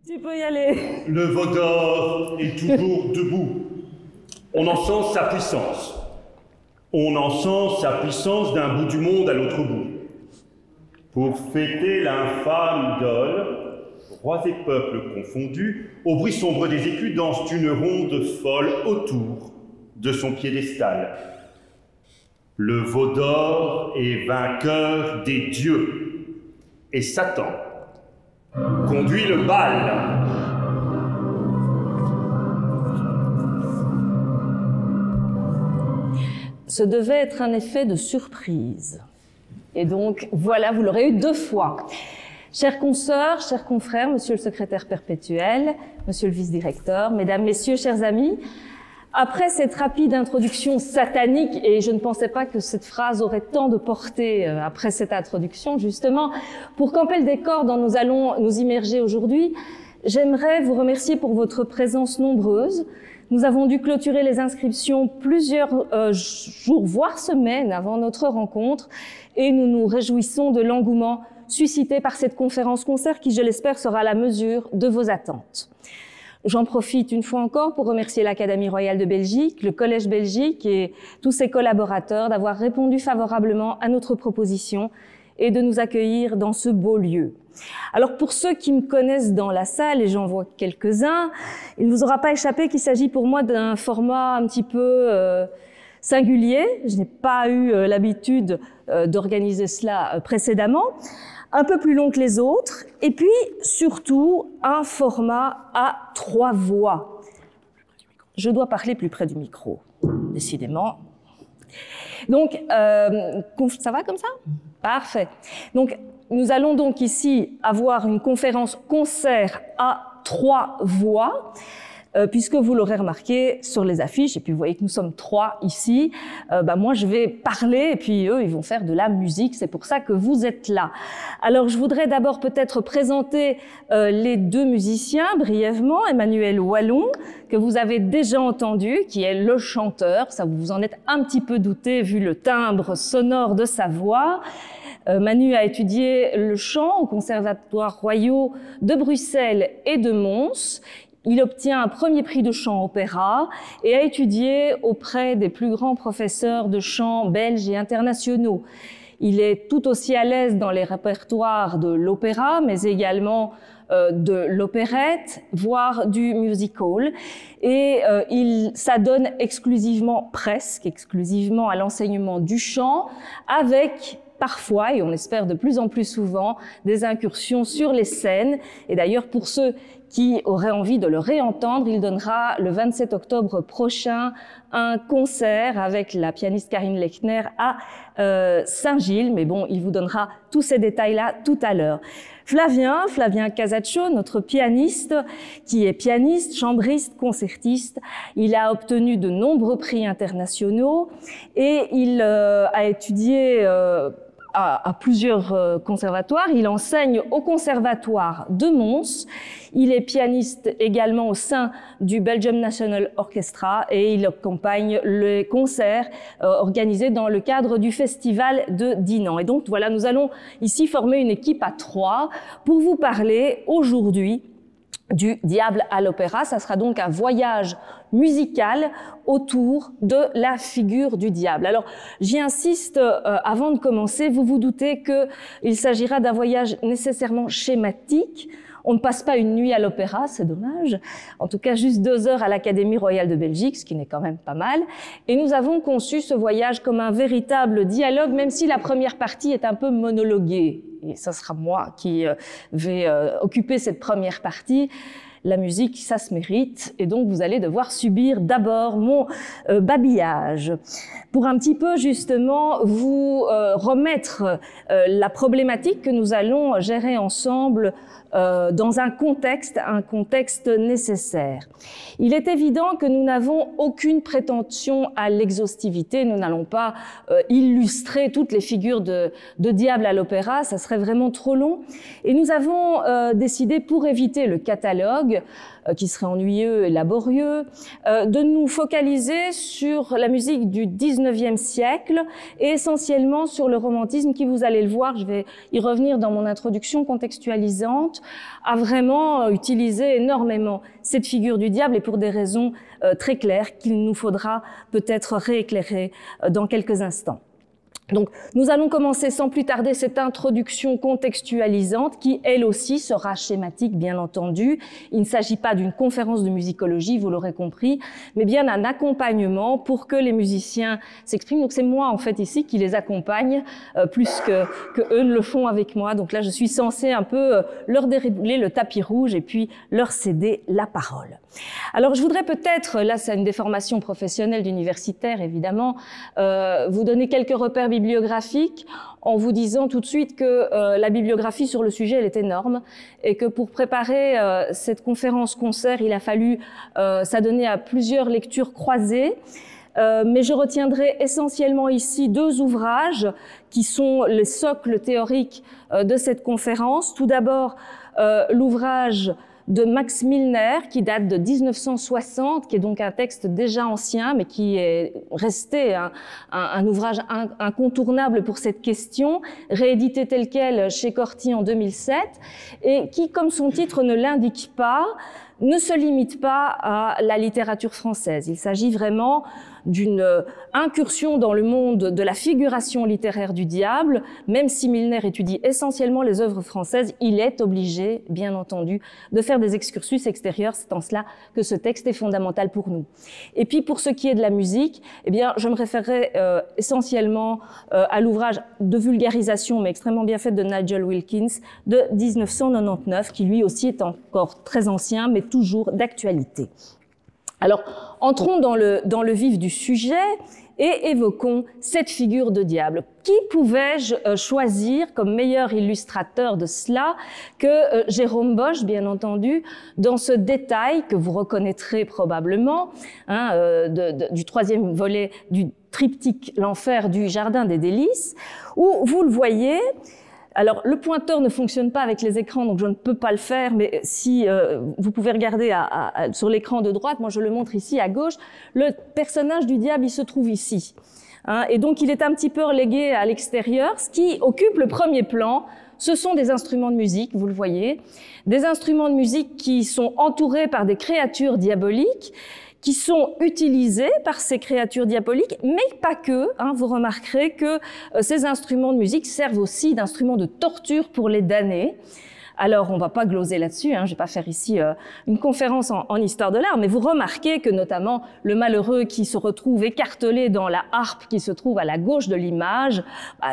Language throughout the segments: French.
Tu peux y aller. Le veau d'or est toujours debout. On en sent sa puissance. On en sent sa puissance d'un bout du monde à l'autre bout. Pour fêter l'infâme idole, rois et peuples confondus, au bruit sombre des écus dansent une ronde folle autour de son piédestal. Le veau d'or est vainqueur des dieux, et Satan conduit le bal. Ce devait être un effet de surprise. Et donc, voilà, vous l'aurez eu 2 fois. Chères consoeurs, chers confrères, monsieur le secrétaire perpétuel, monsieur le vice-directeur, mesdames, messieurs, chers amis, après cette rapide introduction satanique, et je ne pensais pas que cette phrase aurait tant de portée après cette introduction, justement, pour camper le décor dont nous allons nous immerger aujourd'hui, j'aimerais vous remercier pour votre présence nombreuse. Nous avons dû clôturer les inscriptions plusieurs jours, voire semaines avant notre rencontre, et nous nous réjouissons de l'engouement suscité par cette conférence-concert qui, je l'espère, sera à la mesure de vos attentes. J'en profite une fois encore pour remercier l'Académie royale de Belgique, le Collège Belgique et tous ses collaborateurs d'avoir répondu favorablement à notre proposition et de nous accueillir dans ce beau lieu. Alors pour ceux qui me connaissent dans la salle, et j'en vois quelques-uns, il ne vous aura pas échappé qu'il s'agit pour moi d'un format un petit peu singulier. Je n'ai pas eu l'habitude d'organiser cela précédemment. Un peu plus long que les autres, et puis surtout un format à 3 voix. Je dois parler plus près du micro, décidément. Donc, ça va comme ça? Parfait. Donc, nous allons donc ici avoir une conférence concert à 3 voix. Puisque vous l'aurez remarqué sur les affiches, et puis vous voyez que nous sommes 3 ici, moi je vais parler et puis eux ils vont faire de la musique, c'est pour ça que vous êtes là. Alors je voudrais d'abord peut-être présenter les 2 musiciens brièvement. Emmanuel Wallon, que vous avez déjà entendu, qui est le chanteur, ça vous en êtes un petit peu douté vu le timbre sonore de sa voix. Manu a étudié le chant au Conservatoire royaux de Bruxelles et de Mons. Il obtient un premier prix de chant opéra et a étudié auprès des plus grands professeurs de chant belges et internationaux. Il est tout aussi à l'aise dans les répertoires de l'opéra, mais également de l'opérette, voire du musical. Et il s'adonne presque exclusivement à l'enseignement du chant, avec parfois, et on espère de plus en plus souvent, des incursions sur les scènes. Et d'ailleurs, pour ceux qui auraient envie de le réentendre, il donnera le 27 octobre prochain un concert avec la pianiste Karine Lechner à Saint-Gilles. Mais bon, il vous donnera tous ces détails-là tout à l'heure. Flavien Casaccio, notre pianiste, qui est pianiste, chambriste, concertiste. Il a obtenu de nombreux prix internationaux et il a étudié à plusieurs conservatoires. Il enseigne au conservatoire de Mons. Il est pianiste également au sein du Belgium National Orchestra et il accompagne les concerts organisés dans le cadre du festival de Dinan. Et donc voilà, nous allons ici former une équipe à 3 pour vous parler aujourd'hui du Diable à l'opéra. Ça sera donc un voyage musical autour de la figure du diable. Alors, j'y insiste avant de commencer, vous vous doutez qu'il s'agira d'un voyage nécessairement schématique. On ne passe pas une nuit à l'opéra, c'est dommage. En tout cas, juste 2 heures à l'Académie royale de Belgique, ce qui n'est quand même pas mal. Et nous avons conçu ce voyage comme un véritable dialogue, même si la première partie est un peu monologuée. Et ça sera moi qui vais occuper cette première partie. La musique, ça se mérite, et donc vous allez devoir subir d'abord mon babillage pour un petit peu justement vous remettre la problématique que nous allons gérer ensemble dans un contexte nécessaire. Il est évident que nous n'avons aucune prétention à l'exhaustivité, nous n'allons pas illustrer toutes les figures de diable à l'opéra, ça serait vraiment trop long, et nous avons décidé, pour éviter le catalogue, dialogue qui serait ennuyeux et laborieux, de nous focaliser sur la musique du 19e siècle et essentiellement sur le romantisme qui, vous allez le voir, je vais y revenir dans mon introduction contextualisante, a vraiment utilisé énormément cette figure du diable et pour des raisons très claires qu'il nous faudra peut-être rééclairer dans quelques instants. Donc, nous allons commencer sans plus tarder cette introduction contextualisante qui, elle aussi, sera schématique, bien entendu. Il ne s'agit pas d'une conférence de musicologie, vous l'aurez compris, mais bien d'un accompagnement pour que les musiciens s'expriment. Donc, c'est moi, en fait, ici, qui les accompagne, plus que eux ne le font avec moi. Donc là, je suis censée un peu leur dérouler le tapis rouge et puis leur céder la parole. Alors, je voudrais peut-être, là, c'est une déformation professionnelle d'universitaire, évidemment, vous donner quelques repères bibliographique en vous disant tout de suite que la bibliographie sur le sujet, elle est énorme et que pour préparer cette conférence-concert, il a fallu s'adonner à plusieurs lectures croisées. Mais je retiendrai essentiellement ici deux ouvrages qui sont les socles théoriques de cette conférence. Tout d'abord, l'ouvrage de Max Milner, qui date de 1960, qui est donc un texte déjà ancien, mais qui est resté un ouvrage incontournable pour cette question, réédité tel quel chez Corti en 2007, et qui, comme son titre ne l'indique pas, ne se limite pas à la littérature française. Il s'agit vraiment d'une incursion dans le monde de la figuration littéraire du diable. Même si Milner étudie essentiellement les œuvres françaises, il est obligé, bien entendu, de faire des excursus extérieurs. C'est en cela que ce texte est fondamental pour nous. Et puis, pour ce qui est de la musique, eh bien, je me référerai essentiellement à l'ouvrage de vulgarisation, mais extrêmement bien fait, de Nigel Wilkins, de 1999, qui lui aussi est encore très ancien, mais toujours d'actualité. Alors, entrons dans le vif du sujet et évoquons cette figure de diable. Qui pouvais-je choisir comme meilleur illustrateur de cela que Jérôme Bosch, bien entendu, dans ce détail que vous reconnaîtrez probablement, du troisième volet du triptyque L'Enfer du Jardin des Délices, où vous le voyez. Alors, le pointeur ne fonctionne pas avec les écrans, donc je ne peux pas le faire, mais si vous pouvez regarder sur l'écran de droite, moi je le montre ici à gauche, le personnage du diable, il se trouve ici. Et donc, il est un petit peu relégué à l'extérieur. Ce qui occupe le premier plan, ce sont des instruments de musique, vous le voyez, des instruments de musique qui sont entourés par des créatures diaboliques, qui sont utilisés par ces créatures diaboliques, mais pas que. Vous remarquerez que ces instruments de musique servent aussi d'instruments de torture pour les damnés. Alors, on va pas gloser là-dessus, je vais pas faire ici une conférence en histoire de l'art, mais vous remarquez que notamment le malheureux qui se retrouve écartelé dans la harpe qui se trouve à la gauche de l'image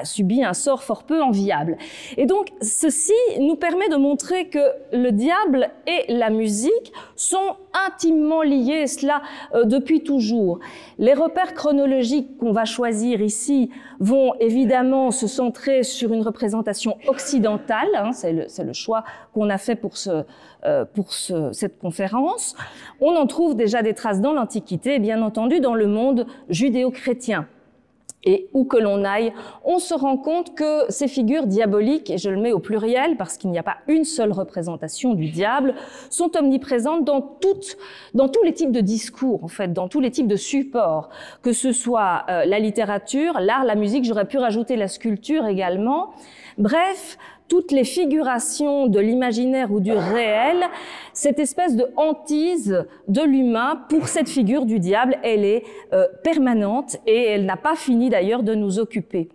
subit un sort fort peu enviable. Et donc, ceci nous permet de montrer que le diable et la musique sont intimement liés, et cela depuis toujours. Les repères chronologiques qu'on va choisir ici vont évidemment se centrer sur une représentation occidentale, c'est le choix qu'on a fait pour cette conférence. On en trouve déjà des traces dans l'Antiquité et bien entendu dans le monde judéo-chrétien. Et où que l'on aille, on se rend compte que ces figures diaboliques, et je le mets au pluriel parce qu'il n'y a pas une seule représentation du diable, sont omniprésentes dans tous les types de discours, en fait, dans tous les types de supports, que ce soit la littérature, l'art, la musique, j'aurais pu rajouter la sculpture également. Bref, toutes les figurations de l'imaginaire ou du réel, cette espèce de hantise de l'humain pour cette figure du diable, elle est permanente et elle n'a pas fini d'ailleurs de nous occuper.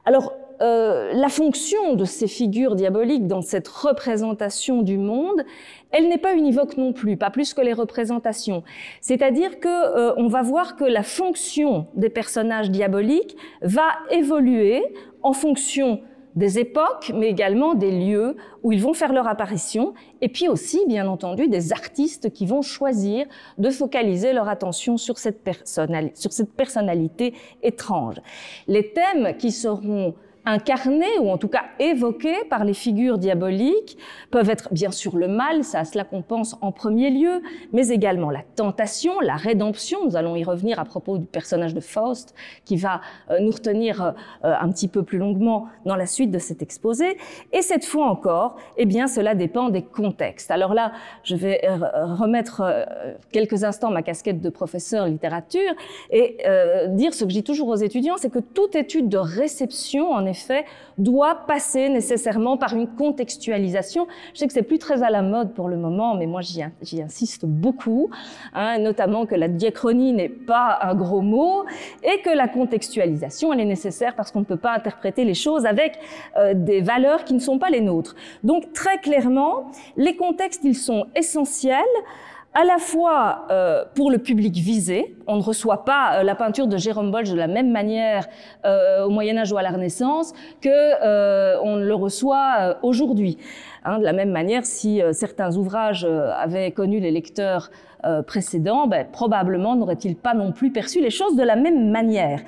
Alors, la fonction de ces figures diaboliques dans cette représentation du monde, elle n'est pas univoque non plus, pas plus que les représentations. C'est-à-dire que on va voir que la fonction des personnages diaboliques va évoluer en fonction des époques, mais également des lieux où ils vont faire leur apparition, et puis aussi, bien entendu, des artistes qui vont choisir de focaliser leur attention sur cette personnalité étrange. Les thèmes qui seront incarnés ou en tout cas évoqués par les figures diaboliques peuvent être bien sûr le mal, c'est à cela qu'on pense en premier lieu, mais également la tentation, la rédemption. Nous allons y revenir à propos du personnage de Faust qui va nous retenir un petit peu plus longuement dans la suite de cet exposé. Et cette fois encore, eh bien, cela dépend des contextes. Alors là, je vais remettre quelques instants ma casquette de professeur littérature et dire ce que je dis toujours aux étudiants, c'est que toute étude de réception, en effet, doit passer nécessairement par une contextualisation. Je sais que c'est plus très à la mode pour le moment, mais moi j'y insiste beaucoup, hein, notamment que la diachronie n'est pas un gros mot et que la contextualisation, elle est nécessaire parce qu'on ne peut pas interpréter les choses avec des valeurs qui ne sont pas les nôtres. Donc très clairement, les contextes, ils sont essentiels, à la fois pour le public visé. On ne reçoit pas la peinture de Jérôme Bosch de la même manière au Moyen-Âge ou à la Renaissance que on le reçoit aujourd'hui. Hein, de la même manière, si certains ouvrages avaient connu les lecteurs précédents, probablement n'auraient-ils pas non plus perçu les choses de la même manière.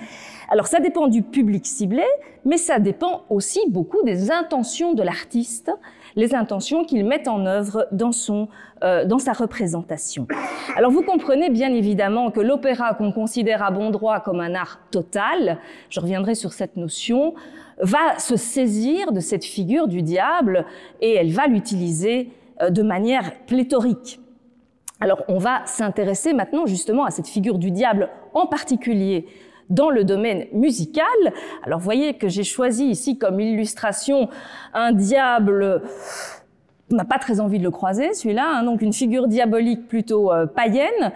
Alors ça dépend du public ciblé, mais ça dépend aussi beaucoup des intentions de l'artiste, les intentions qu'il met en œuvre dans sa représentation. Alors vous comprenez bien évidemment que l'opéra qu'on considère à bon droit comme un art total, je reviendrai sur cette notion, va se saisir de cette figure du diable et elle va l'utiliser de manière pléthorique. Alors on va s'intéresser maintenant justement à cette figure du diable en particulier dans le domaine musical. Alors, vous voyez que j'ai choisi ici comme illustration un diable, on n'a pas très envie de le croiser, celui-là, hein, donc une figure diabolique plutôt païenne,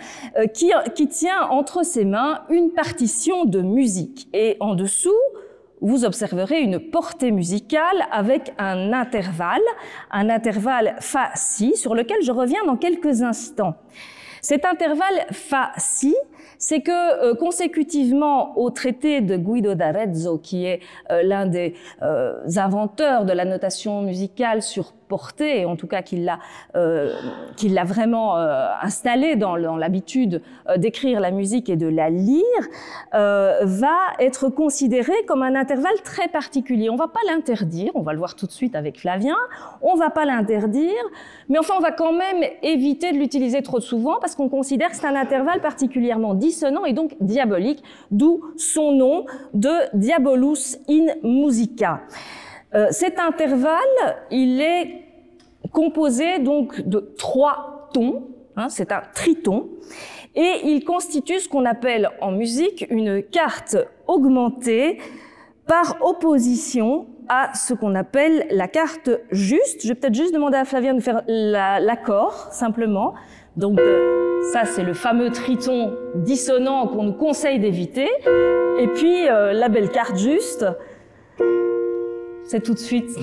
qui tient entre ses mains une partition de musique. Et en dessous, vous observerez une portée musicale avec un intervalle Fa-Si, sur lequel je reviens dans quelques instants. Cet intervalle Fa-Si, c'est que consécutivement au traité de Guido d'Arezzo, qui est l'un des inventeurs de la notation musicale sur portée, en tout cas qui l'a vraiment installé dans l'habitude d'écrire la musique et de la lire, va être considéré comme un intervalle très particulier. On va pas l'interdire, on va le voir tout de suite avec Flavien, on va pas l'interdire, mais enfin on va quand même éviter de l'utiliser trop souvent parce qu'on considère que c'est un intervalle particulièrement dissonant et donc diabolique, d'où son nom de Diabolus in Musica. Cet intervalle, il est composé donc de 3 tons, hein, c'est un triton, et il constitue ce qu'on appelle en musique une carte augmentée par opposition à ce qu'on appelle la carte juste. Je vais peut-être juste demander à Flavien de faire l'accord, simplement. Donc ça, c'est le fameux triton dissonant qu'on nous conseille d'éviter. Et puis la belle carte juste, c'est tout de suite,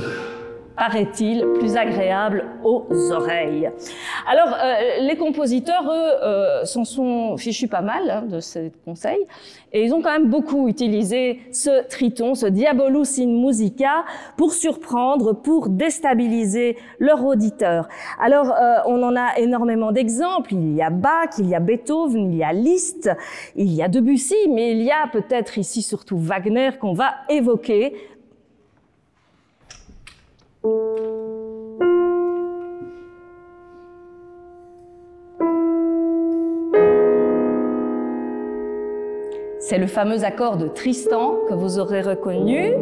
paraît-il, plus agréable aux oreilles. Alors, les compositeurs, eux, s'en sont fichus pas mal hein, de ces conseils, et ils ont quand même beaucoup utilisé ce triton, ce Diabolus in Musica, pour surprendre, pour déstabiliser leur auditeur. Alors, on en a énormément d'exemples. Il y a Bach, il y a Beethoven, il y a Liszt, il y a Debussy, mais il y a peut-être ici surtout Wagner qu'on va évoquer. C'est le fameux accord de Tristan que vous aurez reconnu.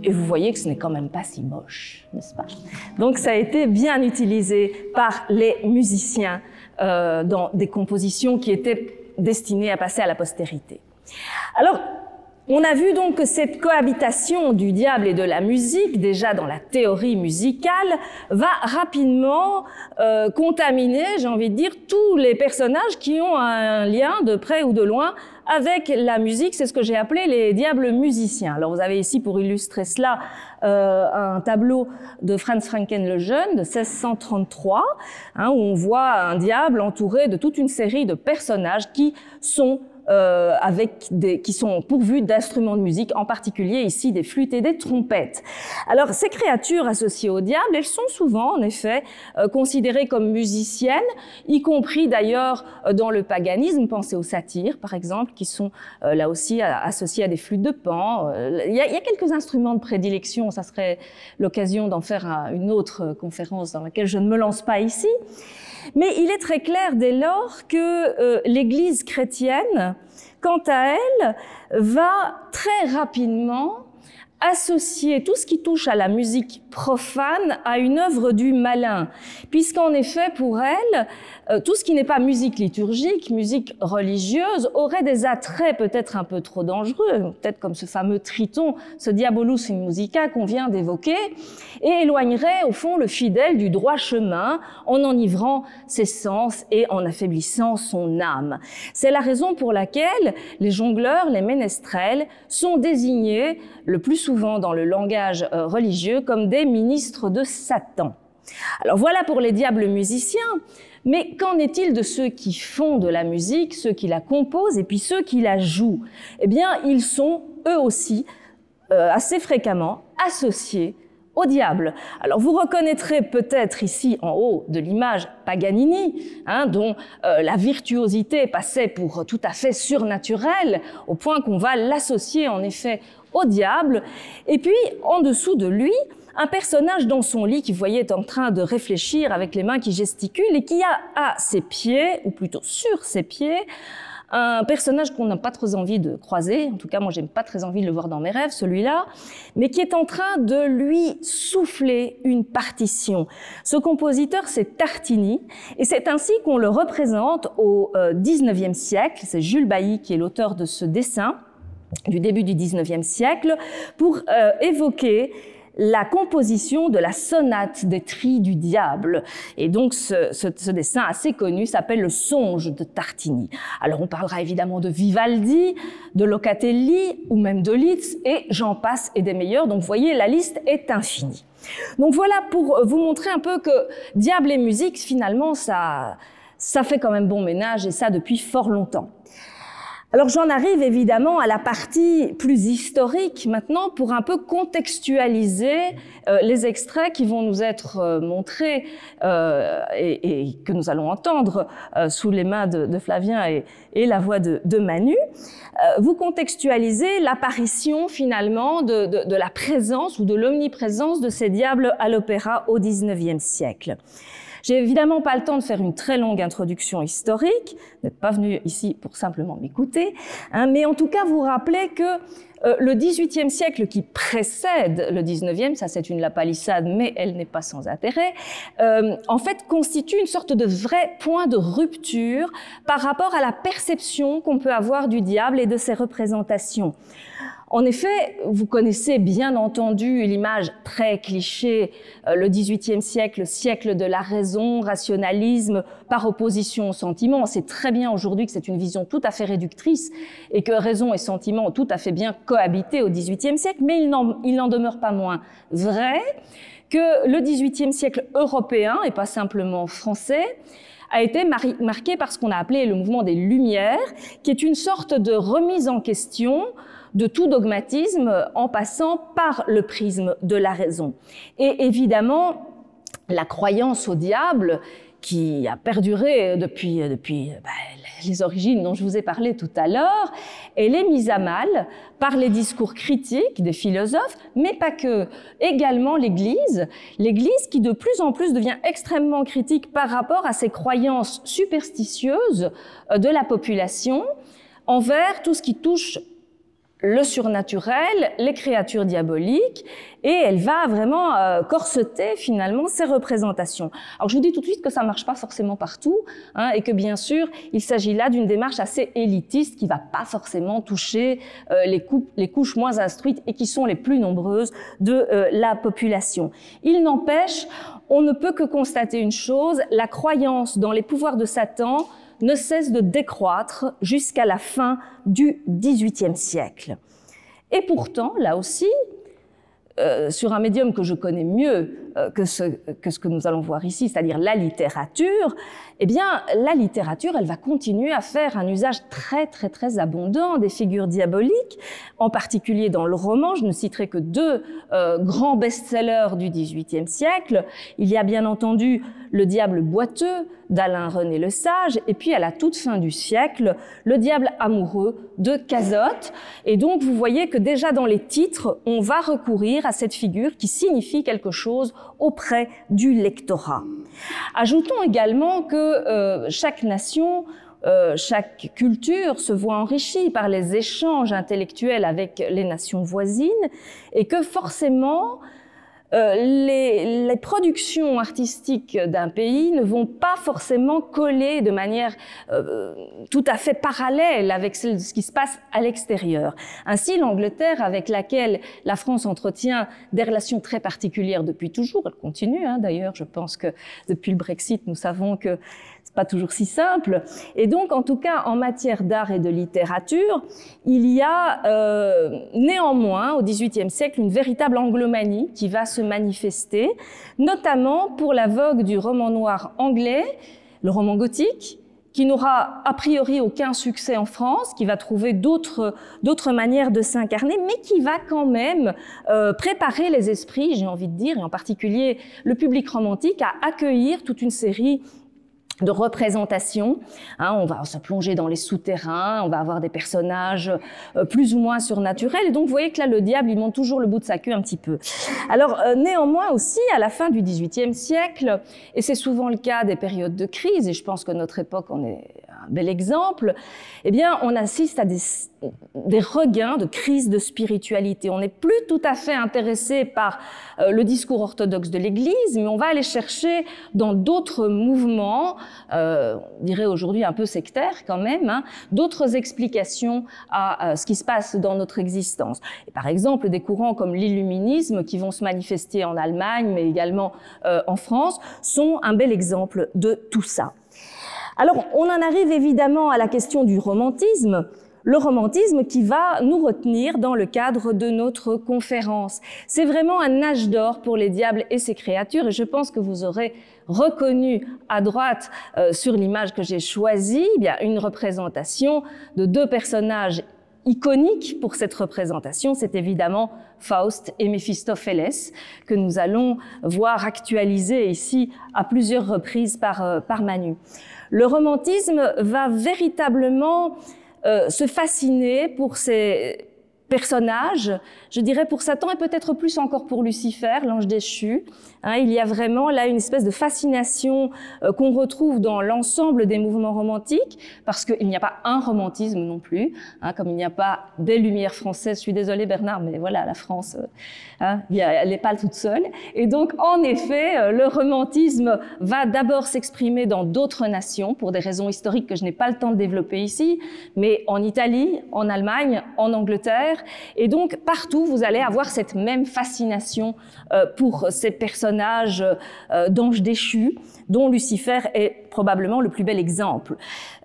Et vous voyez que ce n'est quand même pas si moche, n'est-ce pas? Donc ça a été bien utilisé par les musiciens dans des compositions qui étaient destinées à passer à la postérité. Alors, on a vu donc que cette cohabitation du diable et de la musique, déjà dans la théorie musicale, va rapidement contaminer, j'ai envie de dire, tous les personnages qui ont un lien de près ou de loin avec la musique. C'est ce que j'ai appelé les diables musiciens. Alors vous avez ici pour illustrer cela un tableau de Franz Francken le Jeune de 1633, hein, où on voit un diable entouré de toute une série de personnages qui sont qui sont pourvus d'instruments de musique, en particulier ici des flûtes et des trompettes. Alors ces créatures associées au diable, elles sont souvent en effet considérées comme musiciennes, y compris d'ailleurs dans le paganisme. Pensez aux satyres par exemple, qui sont là aussi associés à des flûtes de Pan. Il y a quelques instruments de prédilection, ça serait l'occasion d'en faire une autre conférence dans laquelle je ne me lance pas ici. Mais il est très clair dès lors que l'Église chrétienne, quant à elle, va très rapidement associer tout ce qui touche à la musique profane à une œuvre du malin, puisqu'en effet, pour elle, tout ce qui n'est pas musique liturgique, musique religieuse, aurait des attraits peut-être un peu trop dangereux, peut-être comme ce fameux triton, ce diabolus in musica qu'on vient d'évoquer, et éloignerait au fond le fidèle du droit chemin en enivrant ses sens et en affaiblissant son âme. C'est la raison pour laquelle les jongleurs, les ménestrels, sont désignés le plus souvent dans le langage religieux comme des ministres de Satan. Alors voilà pour les diables musiciens, mais qu'en est-il de ceux qui font de la musique, ceux qui la composent et puis ceux qui la jouent? Eh bien, ils sont eux aussi assez fréquemment associés au diable. Alors vous reconnaîtrez peut-être ici en haut de l'image Paganini, dont la virtuosité passait pour tout à fait surnaturelle, au point qu'on va l'associer en effet au diable. Et puis en dessous de lui, un personnage dans son lit qui, vous voyez, est en train de réfléchir avec les mains qui gesticulent et qui a à ses pieds, ou plutôt sur ses pieds, un personnage qu'on n'a pas très envie de croiser, en tout cas moi j'ai pas très envie de le voir dans mes rêves, celui-là, mais qui est en train de lui souffler une partition. Ce compositeur, c'est Tartini, et c'est ainsi qu'on le représente au XIXe siècle. C'est Jules Bailly qui est l'auteur de ce dessin du début du XIXe siècle, pour évoquer la composition de la sonate des trilles du diable. Et donc, ce dessin assez connu s'appelle le Songe de Tartini. Alors, on parlera évidemment de Vivaldi, de Locatelli, ou même de Liszt, et j'en passe et des meilleurs. Donc, vous voyez, la liste est infinie. Donc, voilà pour vous montrer un peu que diable et musique, finalement, ça fait quand même bon ménage, et ça depuis fort longtemps. Alors j'en arrive évidemment à la partie plus historique maintenant pour un peu contextualiser les extraits qui vont nous être montrés et que nous allons entendre sous les mains de Flavien et la voix de Manu. Vous contextualisez l'apparition finalement de la présence ou de l'omniprésence de ces diables à l'opéra au XIXe siècle. J'ai évidemment pas le temps de faire une très longue introduction historique, vous n'êtes pas venu ici pour simplement m'écouter, mais en tout cas vous rappelez que le XVIIIe siècle qui précède le XIXe, ça c'est une lapalissade, mais elle n'est pas sans intérêt, en fait constitue une sorte de vrai point de rupture par rapport à la perception qu'on peut avoir du diable et de ses représentations. En effet, vous connaissez bien entendu l'image très cliché, le XVIIIe siècle, siècle de la raison, rationalisme, par opposition au sentiment. On sait très bien aujourd'hui que c'est une vision tout à fait réductrice et que raison et sentiment ont tout à fait bien cohabité au XVIIIe siècle, mais il n'en demeure pas moins vrai que le XVIIIe siècle européen, et pas simplement français, a été marqué par ce qu'on a appelé le mouvement des Lumières, qui est une sorte de remise en question de tout dogmatisme en passant par le prisme de la raison. Et évidemment, la croyance au diable, qui a perduré depuis les origines dont je vous ai parlé tout à l'heure, elle est mise à mal par les discours critiques des philosophes, mais pas que. Également l'Église qui de plus en plus devient extrêmement critique par rapport à ces croyances superstitieuses de la population envers tout ce qui touche le surnaturel, les créatures diaboliques, et elle va vraiment corseter finalement ces représentations. Alors je vous dis tout de suite que ça marche pas forcément partout, et que bien sûr il s'agit là d'une démarche assez élitiste qui va pas forcément toucher les couches moins instruites et qui sont les plus nombreuses de la population. Il n'empêche, on ne peut que constater une chose, la croyance dans les pouvoirs de Satan ne cesse de décroître jusqu'à la fin du XVIIIe siècle. Et pourtant, là aussi, sur un médium que je connais mieux que ce que nous allons voir ici, c'est-à-dire la littérature, eh bien, la littérature, elle va continuer à faire un usage très abondant des figures diaboliques, en particulier dans le roman. Je ne citerai que deux grands best-sellers du XVIIIe siècle. Il y a bien entendu Le diable boiteux d'Alain René Le Sage, et puis à la toute fin du siècle, Le diable amoureux de Cazotte. Et donc, vous voyez que déjà dans les titres, on va recourir à cette figure qui signifie quelque chose auprès du lectorat. Ajoutons également que chaque nation, chaque culture se voit enrichie par les échanges intellectuels avec les nations voisines, et que forcément, les productions artistiques d'un pays ne vont pas forcément coller de manière tout à fait parallèle avec ce qui se passe à l'extérieur. Ainsi, l'Angleterre, avec laquelle la France entretient des relations très particulières depuis toujours, elle continue d'ailleurs, je pense que depuis le Brexit, nous savons que c'est pas toujours si simple. Et donc, en tout cas, en matière d'art et de littérature, il y a néanmoins, au XVIIIe siècle, une véritable anglomanie qui va se manifester, notamment pour la vogue du roman noir anglais, le roman gothique, qui n'aura a priori aucun succès en France, qui va trouver d'autres manières de s'incarner, mais qui va quand même préparer les esprits, j'ai envie de dire, et en particulier le public romantique, à accueillir toute une série de représentation. On va se plonger dans les souterrains, on va avoir des personnages plus ou moins surnaturels. Et donc, vous voyez que là, le diable, il monte toujours le bout de sa queue un petit peu. Alors, néanmoins aussi, à la fin du XVIIIe siècle, et c'est souvent le cas des périodes de crise, et je pense que notre époque en est un bel exemple, eh bien, on assiste à des regains de crise de spiritualité. On n'est plus tout à fait intéressé par le discours orthodoxe de l'Église, mais on va aller chercher dans d'autres mouvements, on dirait aujourd'hui un peu sectaires quand même, d'autres explications à ce qui se passe dans notre existence. Et par exemple, des courants comme l'illuminisme qui vont se manifester en Allemagne, mais également en France, sont un bel exemple de tout ça. Alors, on en arrive évidemment à la question du romantisme. Le romantisme qui va nous retenir dans le cadre de notre conférence. C'est vraiment un âge d'or pour les diables et ses créatures, et je pense que vous aurez reconnu à droite sur l'image que j'ai choisie, eh bien une représentation de deux personnages iconiques pour cette représentation. C'est évidemment Faust et Méphistophélès, que nous allons voir actualisés ici à plusieurs reprises par Manu. Le romantisme va véritablement se fasciner pour ces personnages, je dirais pour Satan et peut-être plus encore pour Lucifer, l'ange déchu. Il y a vraiment là une espèce de fascination qu'on retrouve dans l'ensemble des mouvements romantiques, parce qu'il n'y a pas un romantisme non plus, comme il n'y a pas des Lumières françaises. Je suis désolée Bernard, mais voilà, la France, elle n'est pas toute seule. Et donc, en effet, le romantisme va d'abord s'exprimer dans d'autres nations, pour des raisons historiques que je n'ai pas le temps de développer ici, mais en Italie, en Allemagne, en Angleterre. Et donc, partout, vous allez avoir cette même fascination pour ces personnages d'anges déchus, dont Lucifer est probablement le plus bel exemple.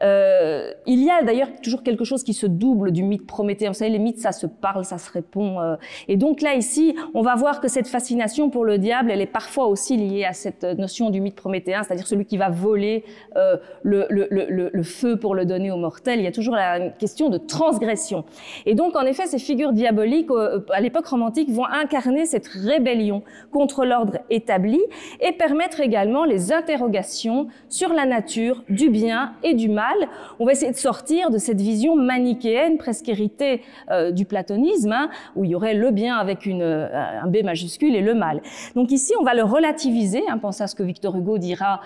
Il y a d'ailleurs toujours quelque chose qui se double du mythe prométhéen. Vous savez, les mythes, ça se parle, ça se répond. Et donc là, ici, on va voir que cette fascination pour le diable, elle est parfois aussi liée à cette notion du mythe prométhéen, c'est-à-dire celui qui va voler le feu pour le donner aux mortels. Il y a toujours la question de transgression. Et donc, en effet, ces figures diaboliques, à l'époque romantique, vont incarner cette rébellion contre l'ordre établi et permettre également les interrogations sur la nature du bien et du mal. On va essayer de sortir de cette vision manichéenne, presque héritée du platonisme, où il y aurait le bien avec un B majuscule et le mal. Donc ici, on va le relativiser, pensez à ce que Victor Hugo dira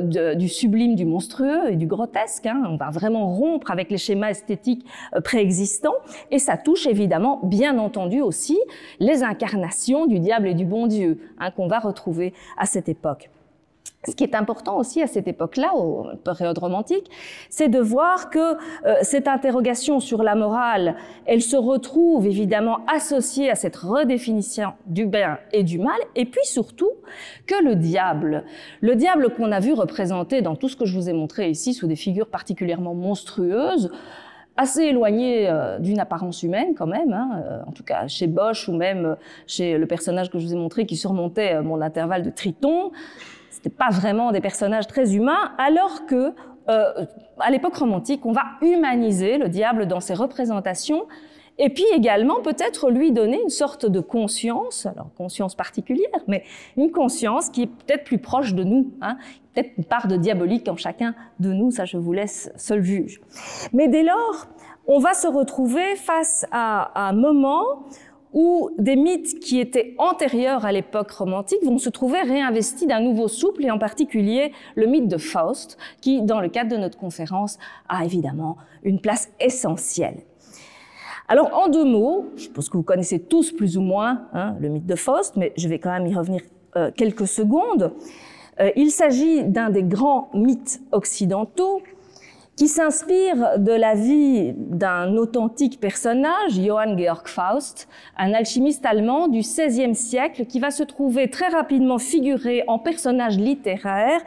du sublime, du monstrueux et du grotesque. On va vraiment rompre avec les schémas esthétiques préexistants, et ça touche évidemment, bien entendu aussi, les incarnations du diable et du bon Dieu, qu'on va retrouver à cette époque. Ce qui est important aussi à cette époque-là, aux périodes romantiques, c'est de voir que cette interrogation sur la morale, elle se retrouve évidemment associée à cette redéfinition du bien et du mal, et puis surtout que le diable qu'on a vu représenté dans tout ce que je vous ai montré ici sous des figures particulièrement monstrueuses, assez éloigné d'une apparence humaine quand même, hein, en tout cas chez Bosch ou même chez le personnage que je vous ai montré qui surmontait mon intervalle de Triton. C'était pas vraiment des personnages très humains, alors que à l'époque romantique, on va humaniser le diable dans ses représentations. Et puis également, peut-être lui donner une sorte de conscience, alors conscience particulière, mais une conscience qui est peut-être plus proche de nous, hein, peut-être une part de diabolique en chacun de nous, ça je vous laisse seul juge. Mais dès lors, on va se retrouver face à un moment où des mythes qui étaient antérieurs à l'époque romantique vont se trouver réinvestis d'un nouveau souffle, et en particulier le mythe de Faust, qui, dans le cadre de notre conférence, a évidemment une place essentielle. Alors, en 2 mots, je pense que vous connaissez tous plus ou moins hein, le mythe de Faust, mais je vais quand même y revenir quelques secondes. Il s'agit d'un des grands mythes occidentaux qui s'inspire de la vie d'un authentique personnage, Johann Georg Faust, un alchimiste allemand du XVIe siècle qui va se trouver très rapidement figuré en personnage littéraire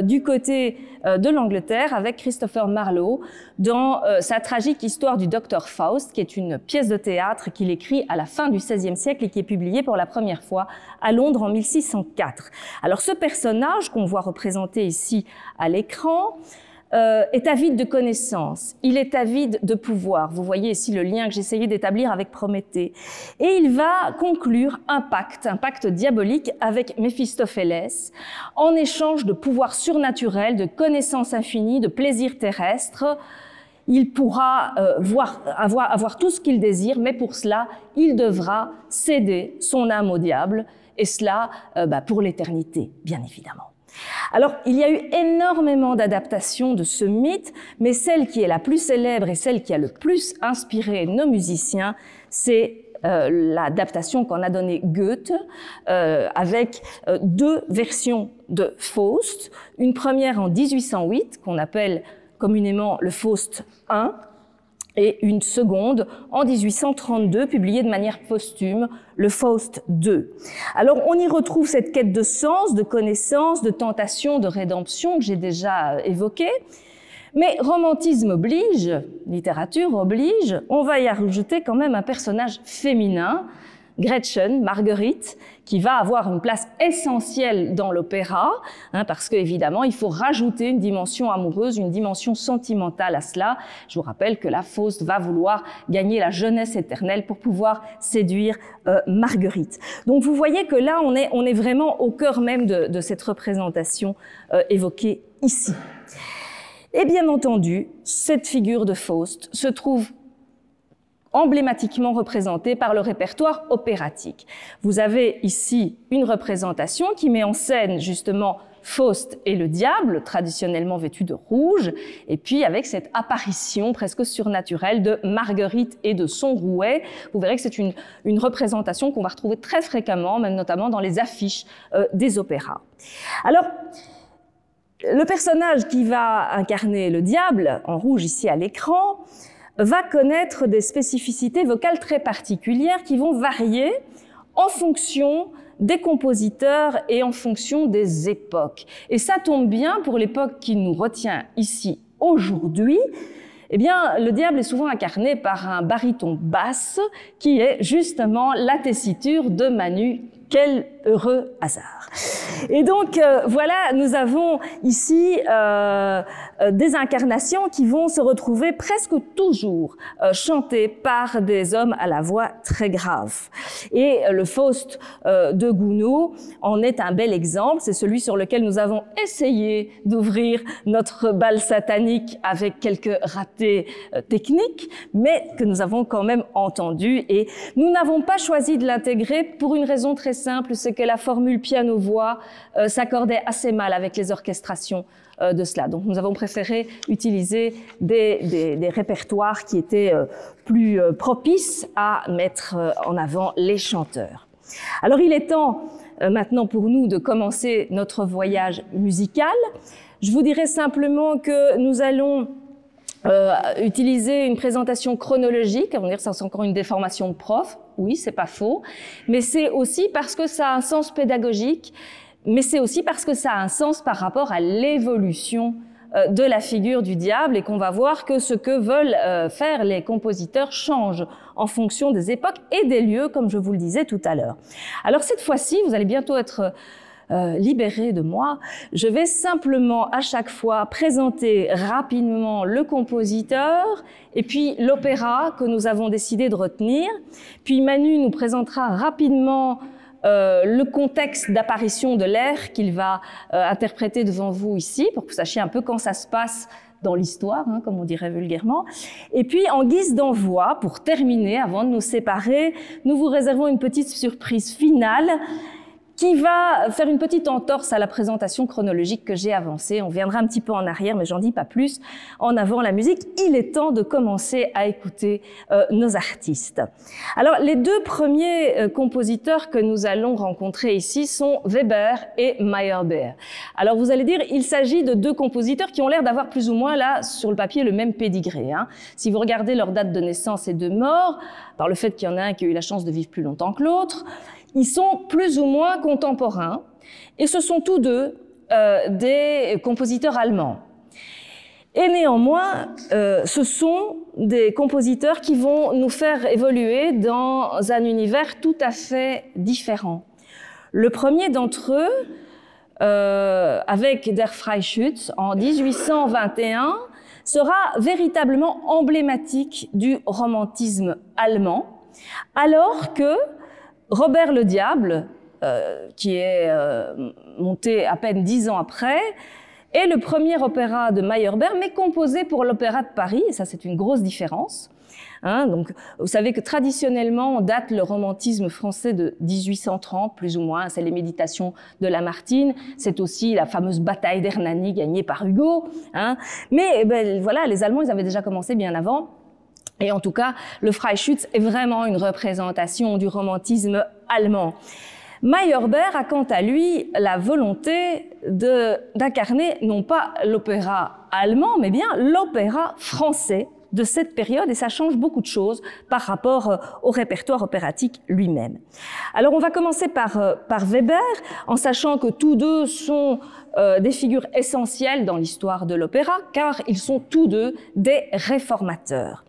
du côté de l'Angleterre avec Christopher Marlowe dans sa tragique histoire du docteur Faust, qui est une pièce de théâtre qu'il écrit à la fin du XVIe siècle et qui est publiée pour la première fois à Londres en 1604. Alors ce personnage qu'on voit représenté ici à l'écran est avide de connaissances, il est avide de pouvoir. Vous voyez ici le lien que j'essayais d'établir avec Prométhée. Et il va conclure un pacte diabolique avec Méphistophélès, en échange de pouvoirs surnaturels, de connaissances infinies, de plaisirs terrestres. Il pourra avoir tout ce qu'il désire, mais pour cela, il devra céder son âme au diable, et cela pour l'éternité, bien évidemment. Alors, il y a eu énormément d'adaptations de ce mythe, mais celle qui est la plus célèbre et celle qui a le plus inspiré nos musiciens, c'est l'adaptation qu'en a donnée Goethe, avec 2 versions de Faust. Une première en 1808, qu'on appelle communément le Faust I, et une seconde en 1832, publiée de manière posthume, le Faust II. Alors, on y retrouve cette quête de sens, de connaissance, de tentation, de rédemption que j'ai déjà évoquée. Mais romantisme oblige, littérature oblige, on va y ajouter quand même un personnage féminin, Gretchen, Marguerite, qui va avoir une place essentielle dans l'opéra, hein, parce qu'évidemment, il faut rajouter une dimension amoureuse, une dimension sentimentale à cela. Je vous rappelle que la Faust va vouloir gagner la jeunesse éternelle pour pouvoir séduire Marguerite. Donc vous voyez que là, on est vraiment au cœur même de cette représentation évoquée ici. Et bien entendu, cette figure de Faust se trouve emblématiquement représentée par le répertoire opératique. Vous avez ici une représentation qui met en scène justement Faust et le diable, traditionnellement vêtu de rouge, et puis avec cette apparition presque surnaturelle de Marguerite et de son rouet. Vous verrez que c'est une représentation qu'on va retrouver très fréquemment, même notamment dans les affiches des opéras. Alors, le personnage qui va incarner le diable, en rouge ici à l'écran, va connaître des spécificités vocales très particulières qui vont varier en fonction des compositeurs et en fonction des époques. Et ça tombe bien pour l'époque qui nous retient ici aujourd'hui. Eh bien, le diable est souvent incarné par un baryton basse qui est justement la tessiture de Manu. Quel heureux hasard! Et donc, voilà, nous avons ici des incarnations qui vont se retrouver presque toujours chantées par des hommes à la voix très grave. Et le Faust de Gounod en est un bel exemple. C'est celui sur lequel nous avons essayé d'ouvrir notre bal satanique avec quelques ratés techniques, mais que nous avons quand même entendu. Et nous n'avons pas choisi de l'intégrer pour une raison très simple, c'est que la formule piano-voix s'accordait assez mal avec les orchestrations de cela. Donc nous avons préféré utiliser des répertoires qui étaient plus propices à mettre en avant les chanteurs. Alors il est temps maintenant pour nous de commencer notre voyage musical. Je vous dirais simplement que nous allons utiliser une présentation chronologique. On va dire que c'est encore une déformation de prof. Oui, c'est pas faux. Mais c'est aussi parce que ça a un sens pédagogique, mais c'est aussi parce que ça a un sens par rapport à l'évolution de la figure du diable et qu'on va voir que ce que veulent faire les compositeurs change en fonction des époques et des lieux, comme je vous le disais tout à l'heure. Alors cette fois-ci, vous allez bientôt être libéré de moi. Je vais simplement à chaque fois présenter rapidement le compositeur et puis l'opéra que nous avons décidé de retenir. Puis Manu nous présentera rapidement le contexte d'apparition de l'air qu'il va interpréter devant vous ici, pour que vous sachiez un peu quand ça se passe dans l'histoire, hein, comme on dirait vulgairement. Et puis, en guise d'envoi, pour terminer, avant de nous séparer, nous vous réservons une petite surprise finale qui va faire une petite entorse à la présentation chronologique que j'ai avancée. On viendra un petit peu en arrière, mais j'en dis pas plus. En avant la musique, il est temps de commencer à écouter nos artistes. Alors, les deux premiers compositeurs que nous allons rencontrer ici sont Weber et Meyerbeer. Alors, vous allez dire, il s'agit de deux compositeurs qui ont l'air d'avoir plus ou moins, là, sur le papier, le même pédigré, hein. Si vous regardez leur date de naissance et de mort, par le fait qu'il y en a un qui a eu la chance de vivre plus longtemps que l'autre, ils sont plus ou moins contemporains et ce sont tous deux des compositeurs allemands. Et néanmoins, ce sont des compositeurs qui vont nous faire évoluer dans un univers tout à fait différent. Le premier d'entre eux, avec Der Freischütz en 1821, sera véritablement emblématique du romantisme allemand, alors que Robert le Diable, qui est monté à peine 10 ans après, est le premier opéra de Meyerbeer, mais composé pour l'Opéra de Paris, et ça c'est une grosse différence. Hein, donc, vous savez que traditionnellement, on date le romantisme français de 1830, plus ou moins, c'est les Méditations de Lamartine, c'est aussi la fameuse bataille d'Hernani gagnée par Hugo. Hein, mais ben, voilà, les Allemands, ils avaient déjà commencé bien avant. Et en tout cas, le Freischütz est vraiment une représentation du romantisme allemand. Meyerbeer a quant à lui la volonté d'incarner non pas l'opéra allemand, mais bien l'opéra français de cette période, et ça change beaucoup de choses par rapport au répertoire opératique lui-même. Alors on va commencer par Weber, en sachant que tous deux sont des figures essentielles dans l'histoire de l'opéra, car ils sont tous deux des réformateurs.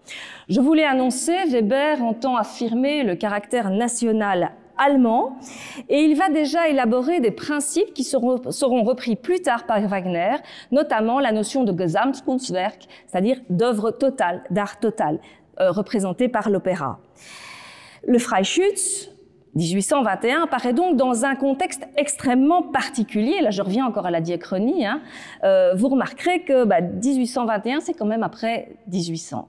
Je vous l'ai annoncé, Weber entend affirmer le caractère national allemand, et il va déjà élaborer des principes qui seront repris plus tard par Wagner, notamment la notion de Gesamtkunstwerk, c'est-à-dire d'œuvre totale, d'art total, représentée par l'opéra. Le Freischütz, 1821, apparaît donc dans un contexte extrêmement particulier. Là, je reviens encore à la diachronie. Hein. Vous remarquerez que 1821, c'est quand même après 1815,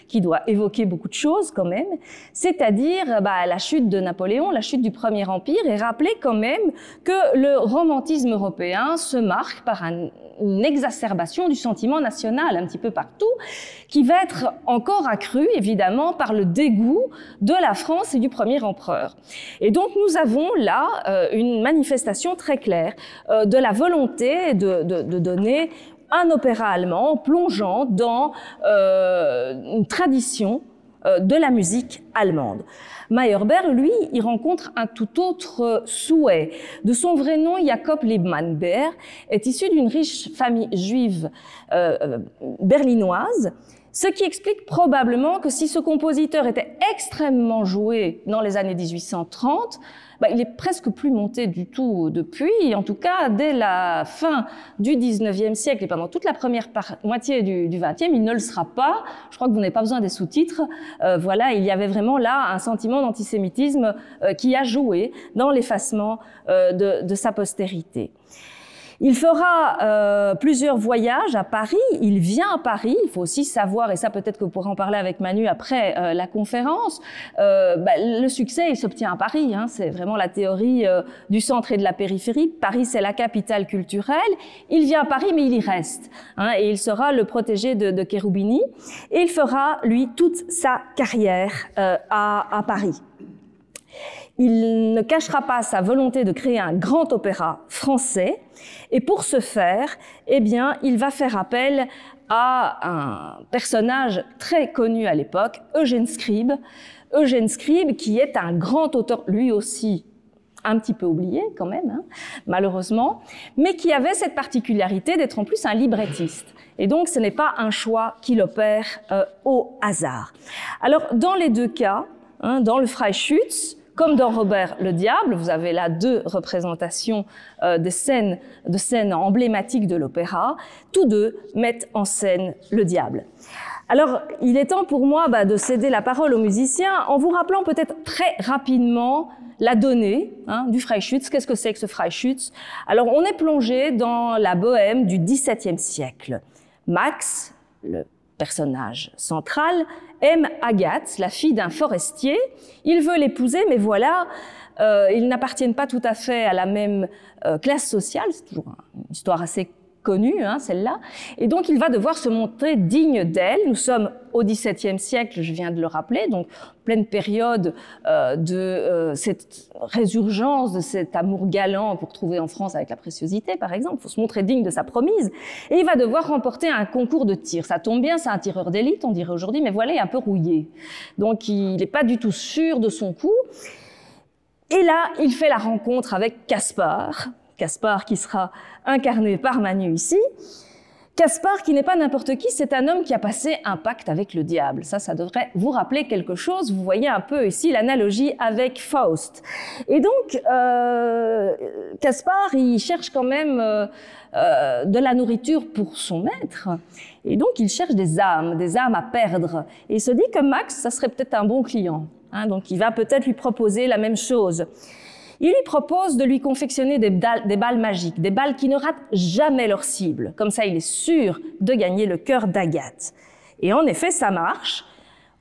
qui doit évoquer beaucoup de choses quand même, c'est-à-dire la chute de Napoléon, la chute du Premier Empire, et rappeler quand même que le romantisme européen se marque par une exacerbation du sentiment national un petit peu partout, qui va être encore accrue évidemment par le dégoût de la France et du premier empereur. Et donc nous avons là une manifestation très claire de la volonté de donner un opéra allemand plongeant dans une tradition de la musique allemande. Meyerbeer, lui, il rencontre un tout autre souhait. De son vrai nom, Jakob Liebmann Beer est issu d'une riche famille juive berlinoise, ce qui explique probablement que si ce compositeur était extrêmement joué dans les années 1830, il est presque plus monté du tout depuis. En tout cas, dès la fin du 19e siècle et pendant toute la première moitié du 20e, il ne le sera pas. Je crois que vous n'avez pas besoin des sous-titres. Voilà, il y avait vraiment là un sentiment d'antisémitisme qui a joué dans l'effacement de sa postérité. Il fera plusieurs voyages à Paris, il vient à Paris, il faut aussi savoir, et ça peut-être que vous pourrez en parler avec Manu après la conférence, le succès il s'obtient à Paris, hein, c'est vraiment la théorie du centre et de la périphérie. Paris c'est la capitale culturelle, il vient à Paris mais il y reste, hein, et il sera le protégé de Cherubini, et il fera lui toute sa carrière à Paris. Il ne cachera pas sa volonté de créer un grand opéra français, et pour ce faire, eh bien, il va faire appel à un personnage très connu à l'époque, Eugène Scribe. Eugène Scribe, qui est un grand auteur, lui aussi un petit peu oublié quand même, hein, malheureusement, mais qui avait cette particularité d'être en plus un librettiste. Et donc, ce n'est pas un choix qu'il opère au hasard. Alors, dans les deux cas, hein, dans le Freischütz, comme dans Robert le Diable, vous avez là deux représentations de scènes emblématiques de l'opéra. Tous deux mettent en scène le diable. Alors, il est temps pour moi de céder la parole aux musiciens en vous rappelant peut-être très rapidement la donnée du Freischütz. Qu'est-ce que c'est que ce Freischütz? Alors, on est plongé dans la bohème du XVIIe siècle. Max, le personnage central, aime Agathe, la fille d'un forestier. Il veut l'épouser, mais voilà, ils n'appartiennent pas tout à fait à la même classe sociale. C'est toujours une histoire assez connue, hein, celle-là. Et donc, il va devoir se montrer digne d'elle. Nous sommes au XVIIe siècle, je viens de le rappeler, donc pleine période de cette résurgence de cet amour galant qu'on retrouve en France avec la préciosité, par exemple. Il faut se montrer digne de sa promise. Et il va devoir remporter un concours de tir. Ça tombe bien, c'est un tireur d'élite, on dirait aujourd'hui, mais voilà, il est un peu rouillé. Donc, il n'est pas du tout sûr de son coup. Et là, il fait la rencontre avec Caspar. Caspar qui sera incarné par Manu ici. Caspar qui n'est pas n'importe qui, c'est un homme qui a passé un pacte avec le diable. Ça devrait vous rappeler quelque chose. Vous voyez un peu ici l'analogie avec Faust. Et donc, Caspar, il cherche quand même de la nourriture pour son maître. Et donc, il cherche des âmes à perdre. Et il se dit que Max, ça serait peut-être un bon client. Hein, donc, il va peut-être lui proposer la même chose. Il lui propose de lui confectionner des balles magiques, des balles qui ne ratent jamais leur cible. Comme ça, il est sûr de gagner le cœur d'Agathe. Et en effet, ça marche.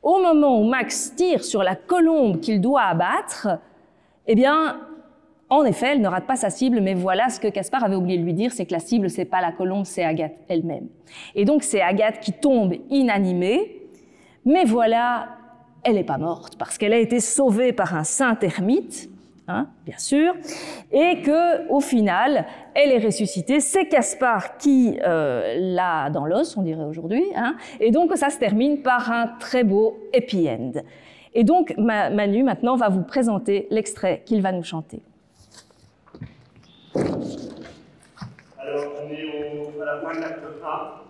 Au moment où Max tire sur la colombe qu'il doit abattre, eh bien, en effet, elle ne rate pas sa cible, mais voilà ce que Caspar avait oublié de lui dire, c'est que la cible, c'est pas la colombe, c'est Agathe elle-même. Et donc, c'est Agathe qui tombe inanimée, mais voilà, elle n'est pas morte, parce qu'elle a été sauvée par un saint ermite, hein, bien sûr, et que au final, elle est ressuscitée. C'est Caspar qui l'a dans l'os, on dirait aujourd'hui, hein, et donc ça se termine par un très beau happy end. Et donc Manu maintenant va vous présenter l'extrait qu'il va nous chanter. Alors on est à la fin de l'acte 1,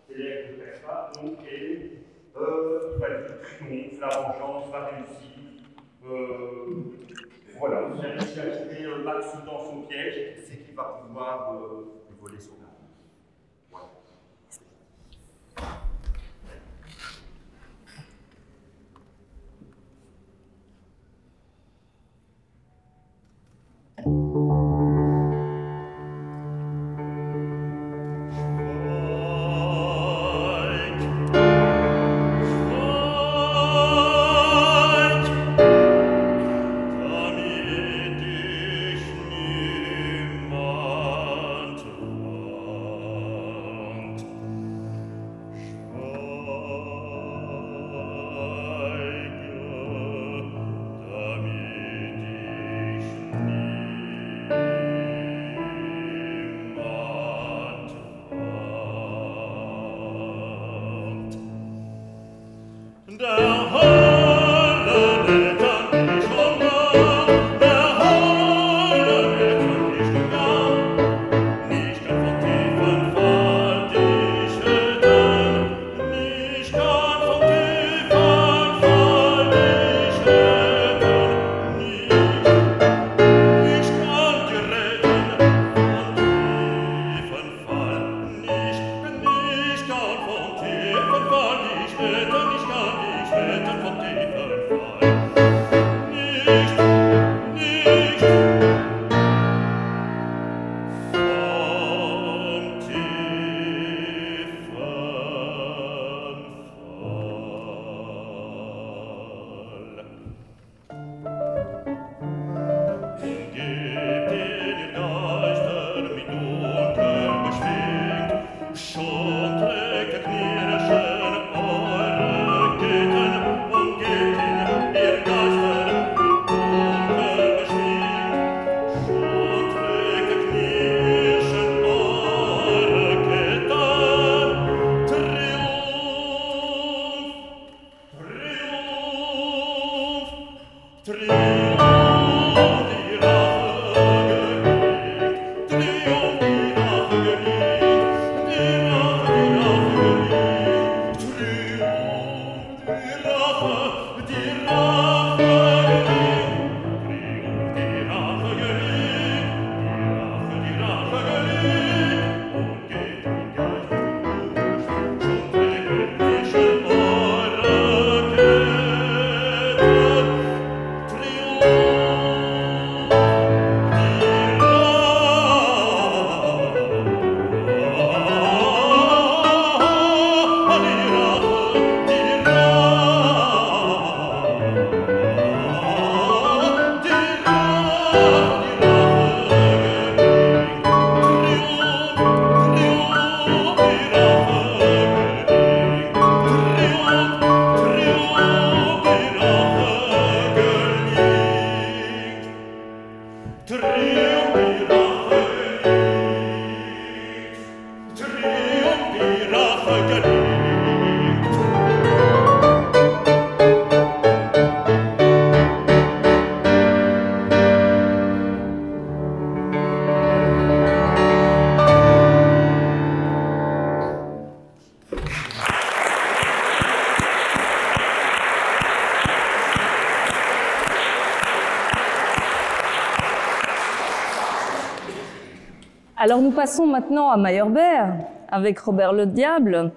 c'est l'air de Caspar, donc et il va être le triomphe, la vengeance va réussir. Voilà, il a réussi à trouver Max dans son piège, c'est qu'il va pouvoir lui voler son âme. Voilà. Alors nous passons maintenant à Meyerbeer avec Robert le Diable.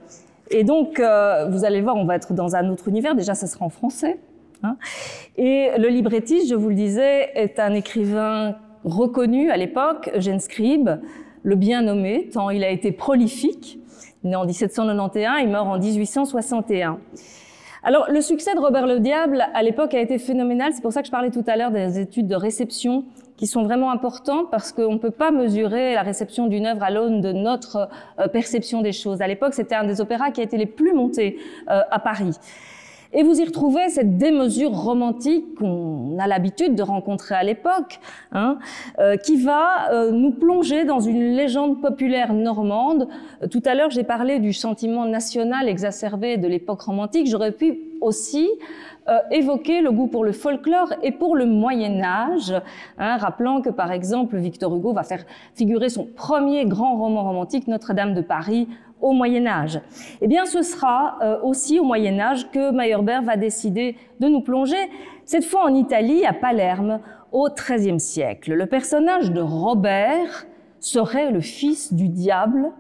Et donc, vous allez voir, on va être dans un autre univers. Déjà, ça sera en français. Hein. Et le librettiste, je vous le disais, est un écrivain reconnu à l'époque, Eugène Scribe, le bien nommé, tant il a été prolifique. Il est né en 1791, il meurt en 1861. Alors, le succès de Robert le Diable, à l'époque, a été phénoménal. C'est pour ça que je parlais tout à l'heure des études de réception qui sont vraiment importantes parce qu'on ne peut pas mesurer la réception d'une œuvre à l'aune de notre perception des choses. À l'époque, c'était un des opéras qui a été les plus montés à Paris. Et vous y retrouvez cette démesure romantique qu'on a l'habitude de rencontrer à l'époque, hein, qui va nous plonger dans une légende populaire normande. Tout à l'heure, j'ai parlé du sentiment national exacerbé de l'époque romantique. J'aurais pu aussi évoquer le goût pour le folklore et pour le Moyen-Âge, hein, rappelant que, par exemple, Victor Hugo va faire figurer son premier grand roman romantique, Notre-Dame de Paris, au Moyen-Âge. Eh bien, ce sera aussi au Moyen-Âge que Meyerbeer va décider de nous plonger, cette fois en Italie, à Palerme, au XIIIe siècle. Le personnage de Robert serait le fils du diable.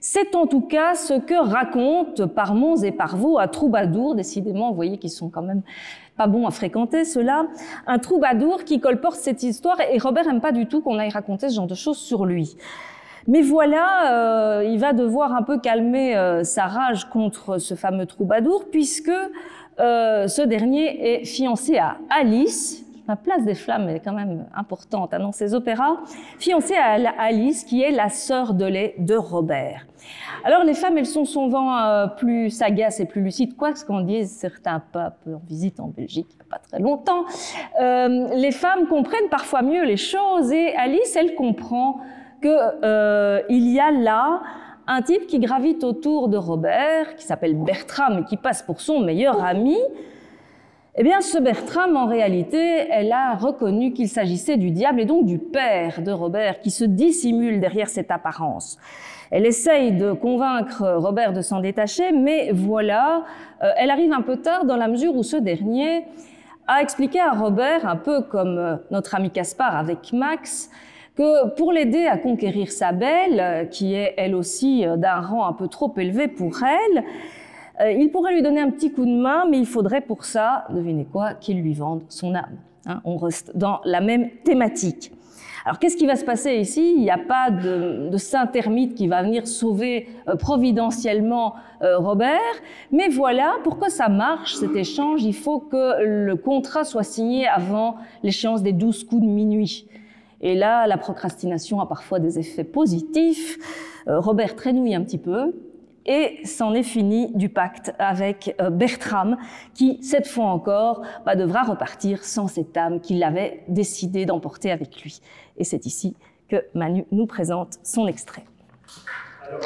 C'est en tout cas ce que raconte par monts et par vaux un troubadour, décidément, vous voyez qu'ils sont quand même pas bons à fréquenter, ceux-là, un troubadour qui colporte cette histoire, et Robert n'aime pas du tout qu'on aille raconter ce genre de choses sur lui. Mais voilà, il va devoir un peu calmer sa rage contre ce fameux troubadour, puisque ce dernier est fiancé à Alice. La place des flammes est quand même importante dans ces opéras. Fiancé à Alice, qui est la sœur de lait de Robert. Alors les femmes, elles sont souvent plus sagaces et plus lucides, quoi ce qu'en disent certains papes en visite en Belgique il n'y a pas très longtemps. Les femmes comprennent parfois mieux les choses, et Alice, elle comprend qu'il y a là un type qui gravite autour de Robert, qui s'appelle Bertram et qui passe pour son meilleur ami. Eh bien, ce Bertram, en réalité, elle a reconnu qu'il s'agissait du diable et donc du père de Robert qui se dissimule derrière cette apparence. Elle essaye de convaincre Robert de s'en détacher, mais voilà, elle arrive un peu tard dans la mesure où ce dernier a expliqué à Robert, un peu comme notre ami Caspar avec Max, que pour l'aider à conquérir sa belle, qui est elle aussi d'un rang un peu trop élevé pour elle, il pourrait lui donner un petit coup de main, mais il faudrait pour ça, devinez quoi, qu'il lui vende son âme. Hein, on reste dans la même thématique. Alors qu'est-ce qui va se passer ici? Il n'y a pas de saint ermite qui va venir sauver providentiellement Robert, mais voilà, pour que ça marche, cet échange, il faut que le contrat soit signé avant l'échéance des 12 coups de minuit. Et là, la procrastination a parfois des effets positifs. Robert traînouille un petit peu et c'en est fini du pacte avec Bertram qui, cette fois encore, devra repartir sans cette âme qu'il avait décidé d'emporter avec lui. Et c'est ici que Manu nous présente son extrait. Alors,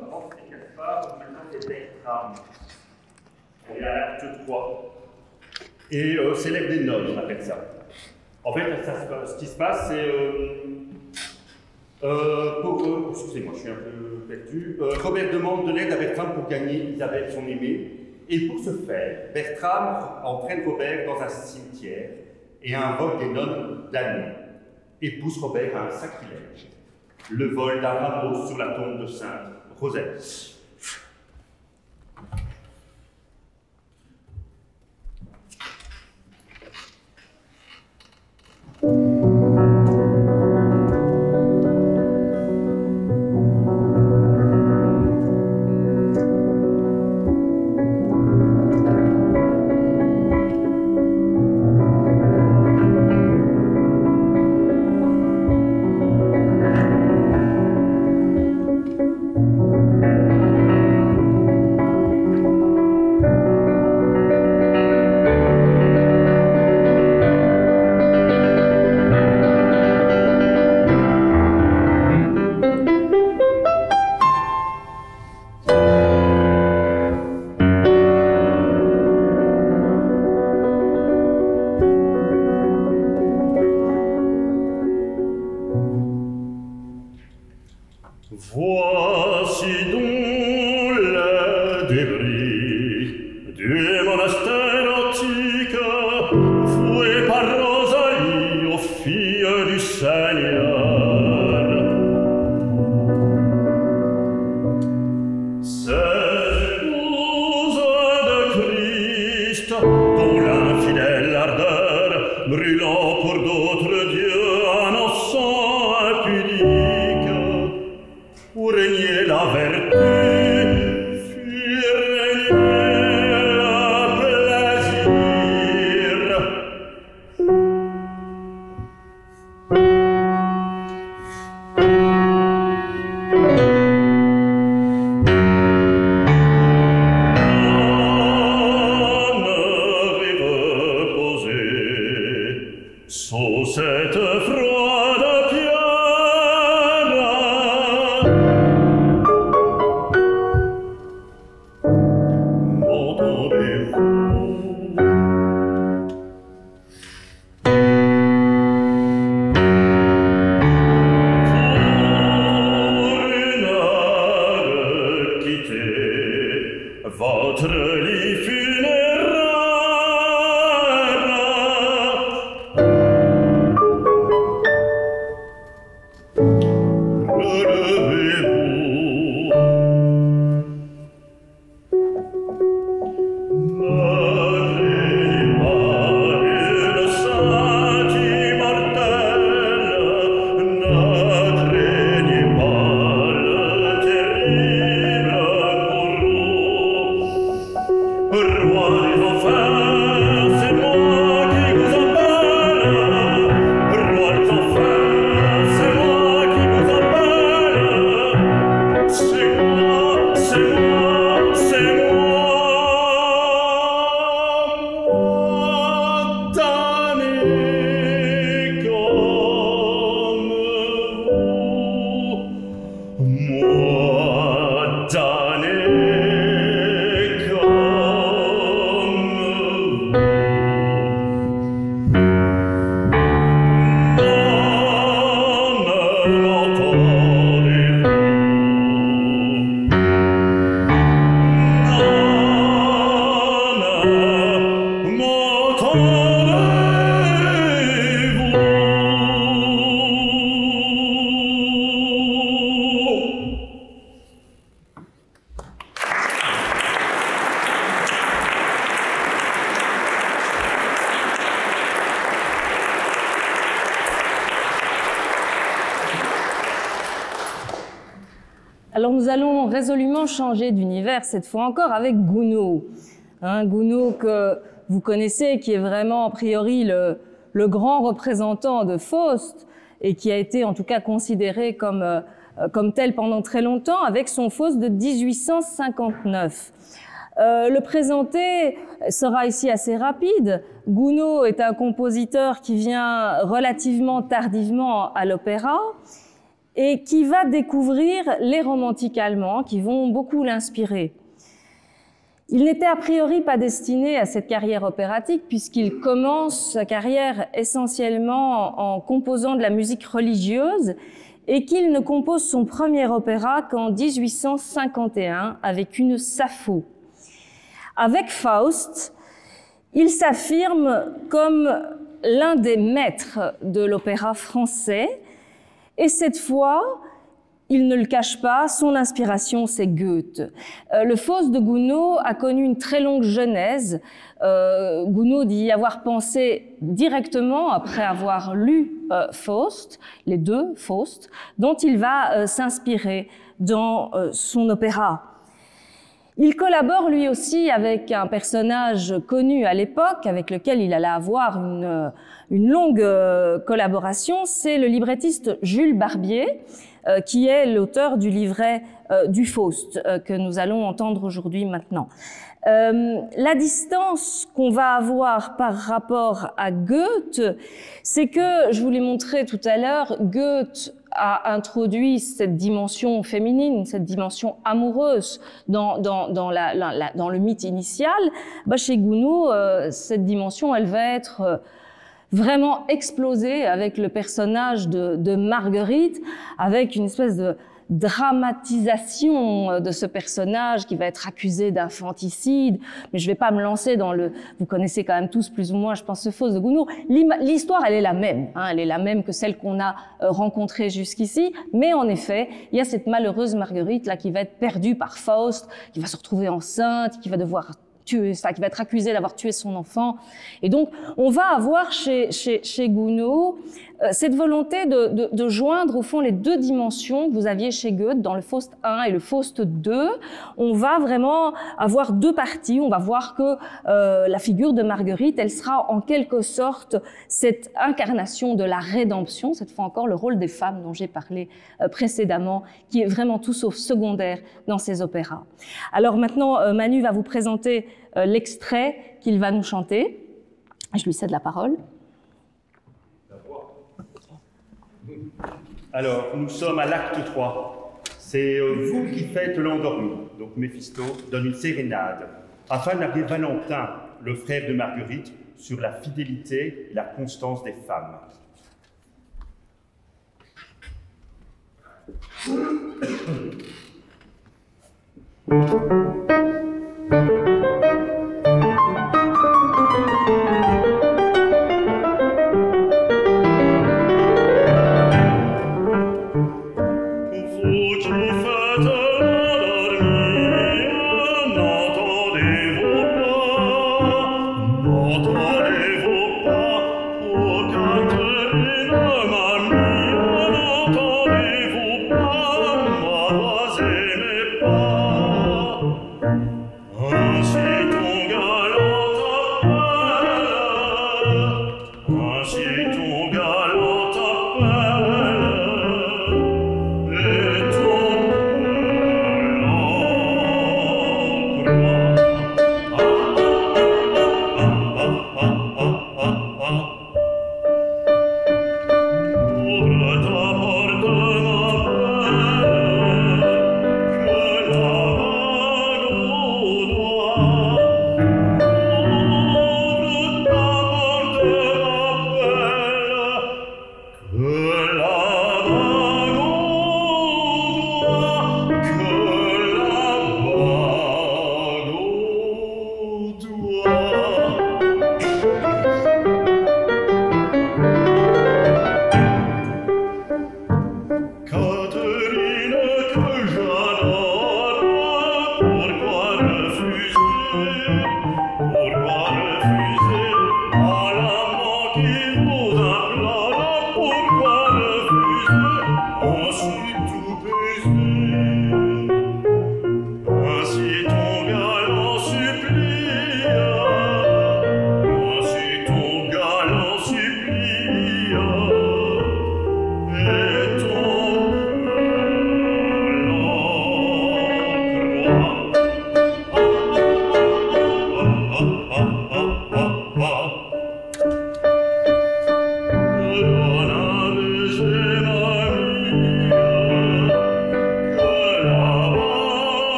avant c'était Caspar, maintenant c'est Bertram. On est à l'acte 3. Et c'est l'ère des nonnes, on appelle ça. En fait, ce qui se passe, c'est... excusez-moi, je suis un peu perdu. Robert demande de l'aide à Bertram pour gagner Isabelle, son aimée. Et pour ce faire, Bertram entraîne Robert dans un cimetière et invoque des nonnes damnées. Et pousse Robert à un sacrilège. Le vol d'un drapeau sur la tombe de Sainte Rosette. Voici donc les débris du monastère antique, voué par Rosalie aux filles du Seigneur. Alors nous allons résolument changer d'univers, cette fois encore avec Gounod. Gounod que vous connaissez, qui est vraiment a priori le grand représentant de Faust et qui a été en tout cas considéré comme tel pendant très longtemps, avec son Faust de 1859. Le présenter sera ici assez rapide. Gounod est un compositeur qui vient relativement tardivement à l'opéra et qui va découvrir les romantiques allemands qui vont beaucoup l'inspirer. Il n'était a priori pas destiné à cette carrière opératique puisqu'il commence sa carrière essentiellement en composant de la musique religieuse et qu'il ne compose son premier opéra qu'en 1851 avec une Sappho. Avec Faust, il s'affirme comme l'un des maîtres de l'opéra français et cette fois, il ne le cache pas, son inspiration, c'est Goethe. Le Faust de Gounod a connu une très longue genèse. Gounod dit y avoir pensé directement après avoir lu Faust, les deux Faust, dont il va s'inspirer dans son opéra. Il collabore lui aussi avec un personnage connu à l'époque, avec lequel il allait avoir une longue collaboration, c'est le librettiste Jules Barbier, qui est l'auteur du livret du Faust, que nous allons entendre aujourd'hui maintenant. La distance qu'on va avoir par rapport à Goethe, c'est que, je vous l'ai montré tout à l'heure, Goethe a introduit cette dimension féminine, cette dimension amoureuse dans le mythe initial. Chez Gounod, cette dimension, elle va être vraiment explosée avec le personnage de Marguerite, avec une espèce de dramatisation de ce personnage qui va être accusé d'infanticide, mais je vais pas me lancer dans vous connaissez quand même tous plus ou moins, je pense, ce Faust de Gounod. L'histoire, elle est la même, elle est la même que celle qu'on a rencontrée jusqu'ici, mais en effet, il y a cette malheureuse Marguerite là qui va être perdue par Faust, qui va se retrouver enceinte, qui va devoir qui va être accusée d'avoir tué son enfant. Et donc, on va avoir chez Gounod cette volonté de joindre au fond les deux dimensions que vous aviez chez Goethe dans le Faust 1 et le Faust 2. On va vraiment avoir deux parties. On va voir que la figure de Marguerite, elle sera en quelque sorte cette incarnation de la rédemption, cette fois encore le rôle des femmes dont j'ai parlé précédemment, qui est vraiment tout sauf secondaire dans ces opéras. Alors maintenant, Manu va vous présenter l'extrait qu'il va nous chanter. Je lui cède la parole. Alors, nous sommes à l'acte 3. C'est vous qui faites l'endormi. Donc Méphisto donne une sérénade afin d'appeler Valentin, le frère de Marguerite, sur la fidélité et la constance des femmes. Ensuite tout baiser.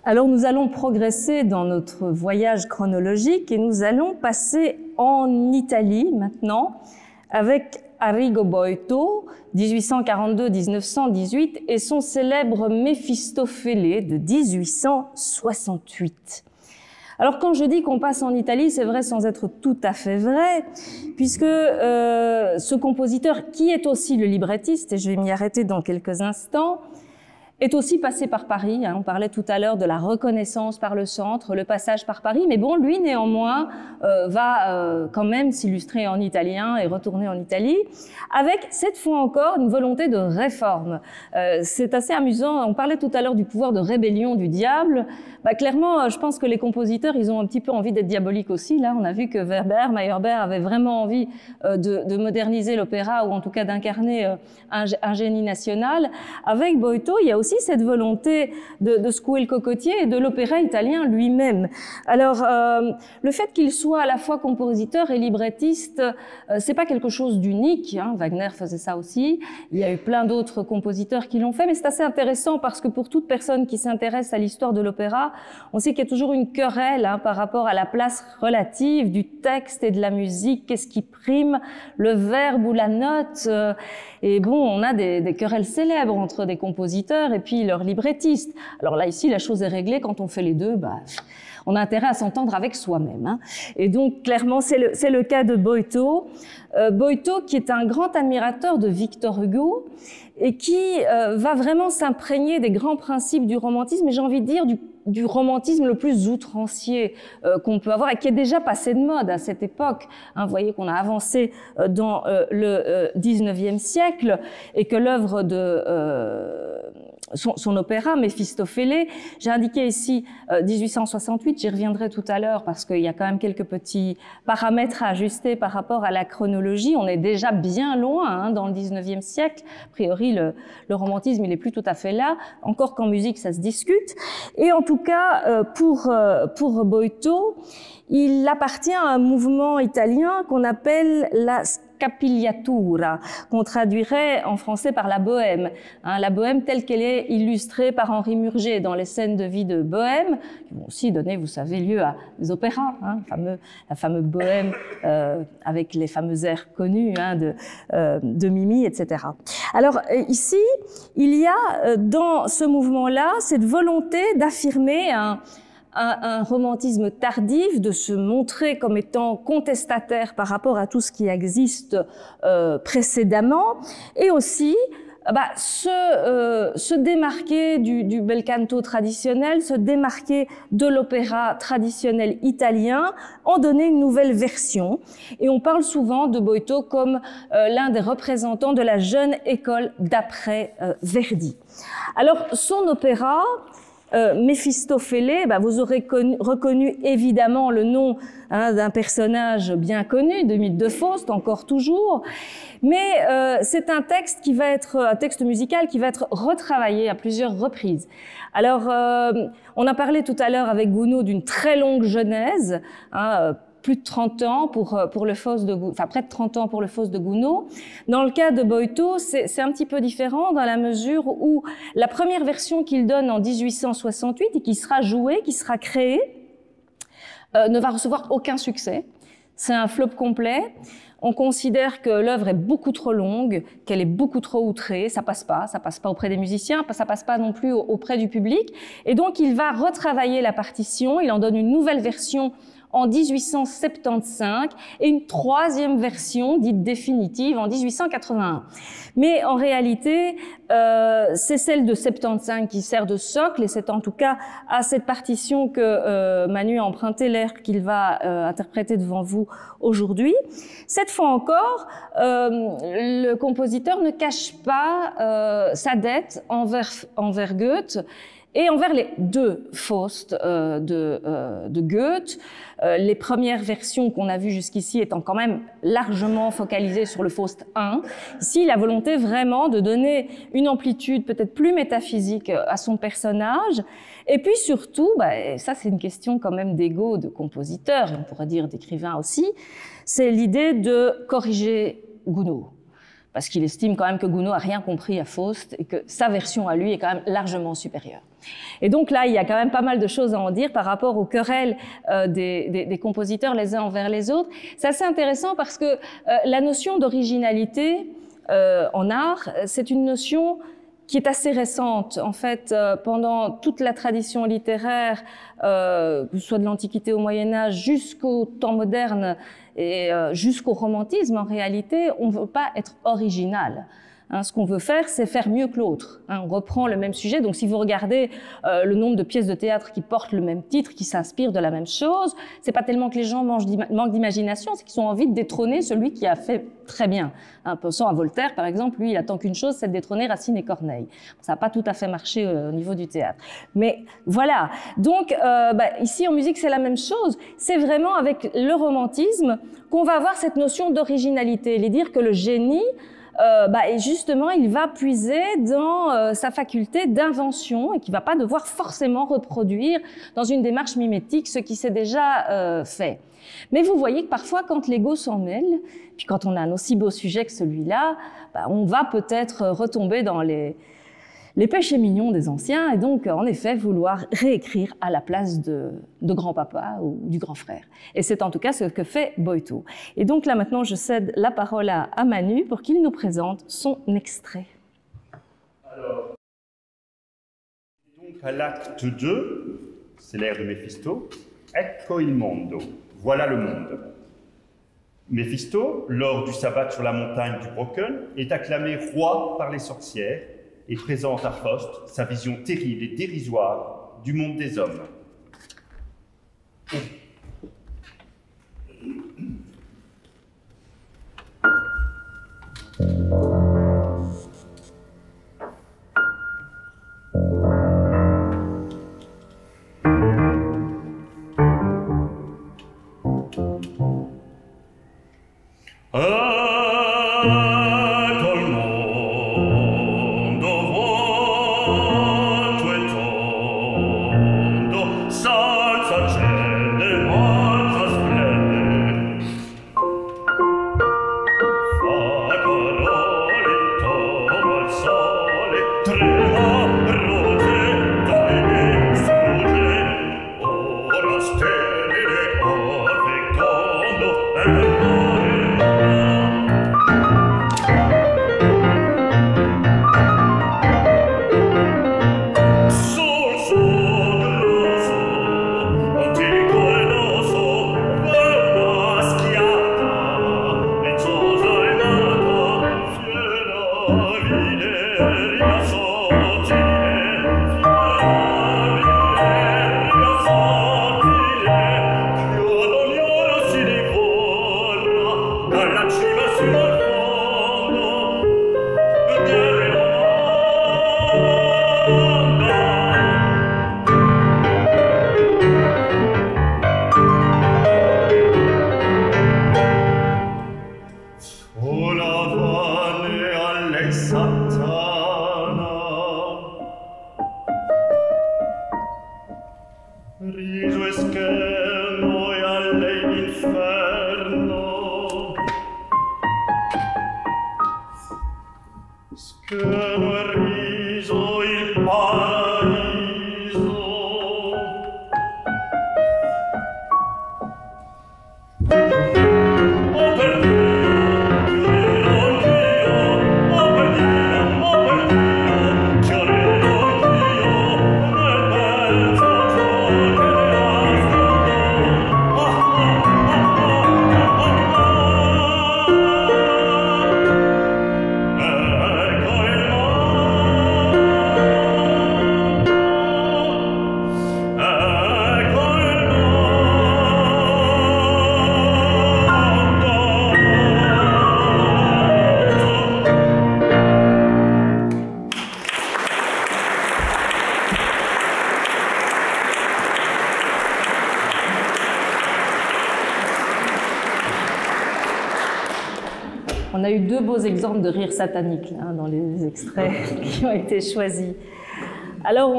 Alors nous allons progresser dans notre voyage chronologique et nous allons passer en Italie maintenant avec Arrigo Boito, 1842-1918, et son célèbre Méphistophélès de 1868. Alors quand je dis qu'on passe en Italie, c'est vrai sans être tout à fait vrai, puisque ce compositeur, qui est aussi le librettiste, et je vais m'y arrêter dans quelques instants, est aussi passé par Paris. On parlait tout à l'heure de la reconnaissance par le centre, le passage par Paris, mais bon, lui, néanmoins, va quand même s'illustrer en italien et retourner en Italie, avec, cette fois encore, une volonté de réforme. C'est assez amusant, on parlait tout à l'heure du pouvoir de rébellion du diable. Clairement, je pense que les compositeurs, ils ont un petit peu envie d'être diaboliques aussi. Là, on a vu que Meyerbeer avait vraiment envie de moderniser l'opéra, ou en tout cas d'incarner un génie national. Avec Boito, il y a aussi cette volonté de secouer le cocotier et de l'opéra italien lui-même. Alors, le fait qu'il soit à la fois compositeur et librettiste, c'est pas quelque chose d'unique. Wagner faisait ça aussi. Il y a eu plein d'autres compositeurs qui l'ont fait, mais c'est assez intéressant parce que pour toute personne qui s'intéresse à l'histoire de l'opéra, on sait qu'il y a toujours une querelle par rapport à la place relative du texte et de la musique. Qu'est-ce qui prime, le verbe ou la note? Et bon, on a des querelles célèbres entre des compositeurs et puis leurs librettistes. Alors là, ici, la chose est réglée. Quand on fait les deux, on a intérêt à s'entendre avec soi-même. Et donc, clairement, c'est le cas de Boito. Boito, qui est un grand admirateur de Victor Hugo et qui va vraiment s'imprégner des grands principes du romantisme, et j'ai envie de dire du romantisme le plus outrancier qu'on peut avoir et qui est déjà passé de mode à cette époque. Vous voyez qu'on a avancé dans le 19e siècle et que l'œuvre de son opéra Méphistophélès, j'ai indiqué ici 1868, j'y reviendrai tout à l'heure parce qu'il y a quand même quelques petits paramètres à ajuster par rapport à la chronologie. On est déjà bien loin dans le 19e siècle. A priori, le romantisme, il n'est plus tout à fait là, encore qu'en musique, ça se discute. Et en tout cas, pour Boito, il appartient à un mouvement italien qu'on appelle la scapigliatura, qu'on traduirait en français par la bohème. La bohème telle qu'elle est illustrée par Henri Murger dans les scènes de vie de Bohème, qui vont aussi donner, vous savez, lieu à des opéras, la fameuse bohème avec les fameux airs connus de Mimi, etc. Alors ici, il y a dans ce mouvement-là cette volonté d'affirmer un romantisme tardif, de se montrer comme étant contestataire par rapport à tout ce qui existe précédemment, et aussi se démarquer du bel canto traditionnel, se démarquer de l'opéra traditionnel italien, en donner une nouvelle version. Et on parle souvent de Boito comme l'un des représentants de la jeune école d'après Verdi. Alors, son opéra Méphistophélès, vous aurez reconnu évidemment le nom d'un personnage bien connu, de Mythe de Faust, encore toujours, mais c'est un texte qui va être un texte musical qui va être retravaillé à plusieurs reprises. Alors, on a parlé tout à l'heure avec Gounod d'une très longue genèse, plus de 30 ans pour le Faust de Gounod, enfin près de 30 ans pour le Faust de Gounod. Dans le cas de Boito, c'est un petit peu différent dans la mesure où la première version qu'il donne en 1868 et qui sera jouée, qui sera créée, ne va recevoir aucun succès. C'est un flop complet. On considère que l'œuvre est beaucoup trop longue, qu'elle est beaucoup trop outrée, ça passe pas auprès des musiciens, ça passe pas non plus auprès du public. Et donc il va retravailler la partition, il en donne une nouvelle version en 1875 et une troisième version dite définitive en 1881. Mais en réalité, c'est celle de 75 qui sert de socle, et c'est en tout cas à cette partition que Manu a emprunté l'air qu'il va interpréter devant vous aujourd'hui. Cette fois encore, le compositeur ne cache pas sa dette envers Goethe et envers les deux Faust de Goethe. Les premières versions qu'on a vues jusqu'ici étant quand même largement focalisées sur le Faust I. Ici, la volonté vraiment de donner une amplitude peut-être plus métaphysique à son personnage. Et puis surtout, ça c'est une question quand même d'ego de compositeur, on pourrait dire d'écrivain aussi, c'est l'idée de corriger Gounod. parce qu'il estime quand même que Gounod a rien compris à Faust et que sa version à lui est quand même largement supérieure. Et donc là, il y a quand même pas mal de choses à en dire par rapport aux querelles des compositeurs les uns envers les autres. C'est assez intéressant parce que la notion d'originalité en art, c'est une notion qui est assez récente. En fait, pendant toute la tradition littéraire, que ce soit de l'Antiquité au Moyen-Âge jusqu'au temps moderne et jusqu'au romantisme, en réalité, on ne veut pas être original. Hein, ce qu'on veut faire, c'est faire mieux que l'autre. Hein, on reprend le même sujet. Donc, si vous regardez le nombre de pièces de théâtre qui portent le même titre, qui s'inspirent de la même chose, c'est pas tellement que les gens manquent d'imagination, c'est qu'ils ont envie de détrôner celui qui a fait très bien. Hein, pensons à Voltaire, par exemple, lui, il attend qu'une chose, c'est de détrôner Racine et Corneille. Ça n'a pas tout à fait marché au niveau du théâtre. Mais voilà. Donc, ici, en musique, c'est la même chose. C'est vraiment avec le romantisme qu'on va avoir cette notion d'originalité. Les dire que le génie, et justement, il va puiser dans sa faculté d'invention et qu'il va pas devoir forcément reproduire dans une démarche mimétique ce qui s'est déjà fait. Mais vous voyez que parfois, quand l'ego s'en mêle, puis quand on a un aussi beau sujet que celui-là, on va peut-être retomber dans les péchés mignons des anciens et donc, en effet, vouloir réécrire à la place de grand-papa ou du grand frère. Et c'est en tout cas ce que fait Boito. Et donc là, maintenant, je cède la parole à Manu pour qu'il nous présente son extrait. Alors, donc à l'acte 2, c'est l'air de Méphisto, Ecco il mondo, voilà le monde. Méphisto, lors du sabbat sur la montagne du Brocken, est acclamé roi par les sorcières et présente à Faust sa vision terrible et dérisoire du monde des hommes. On a eu deux beaux exemples de rire satanique dans les extraits qui ont été choisis. Alors,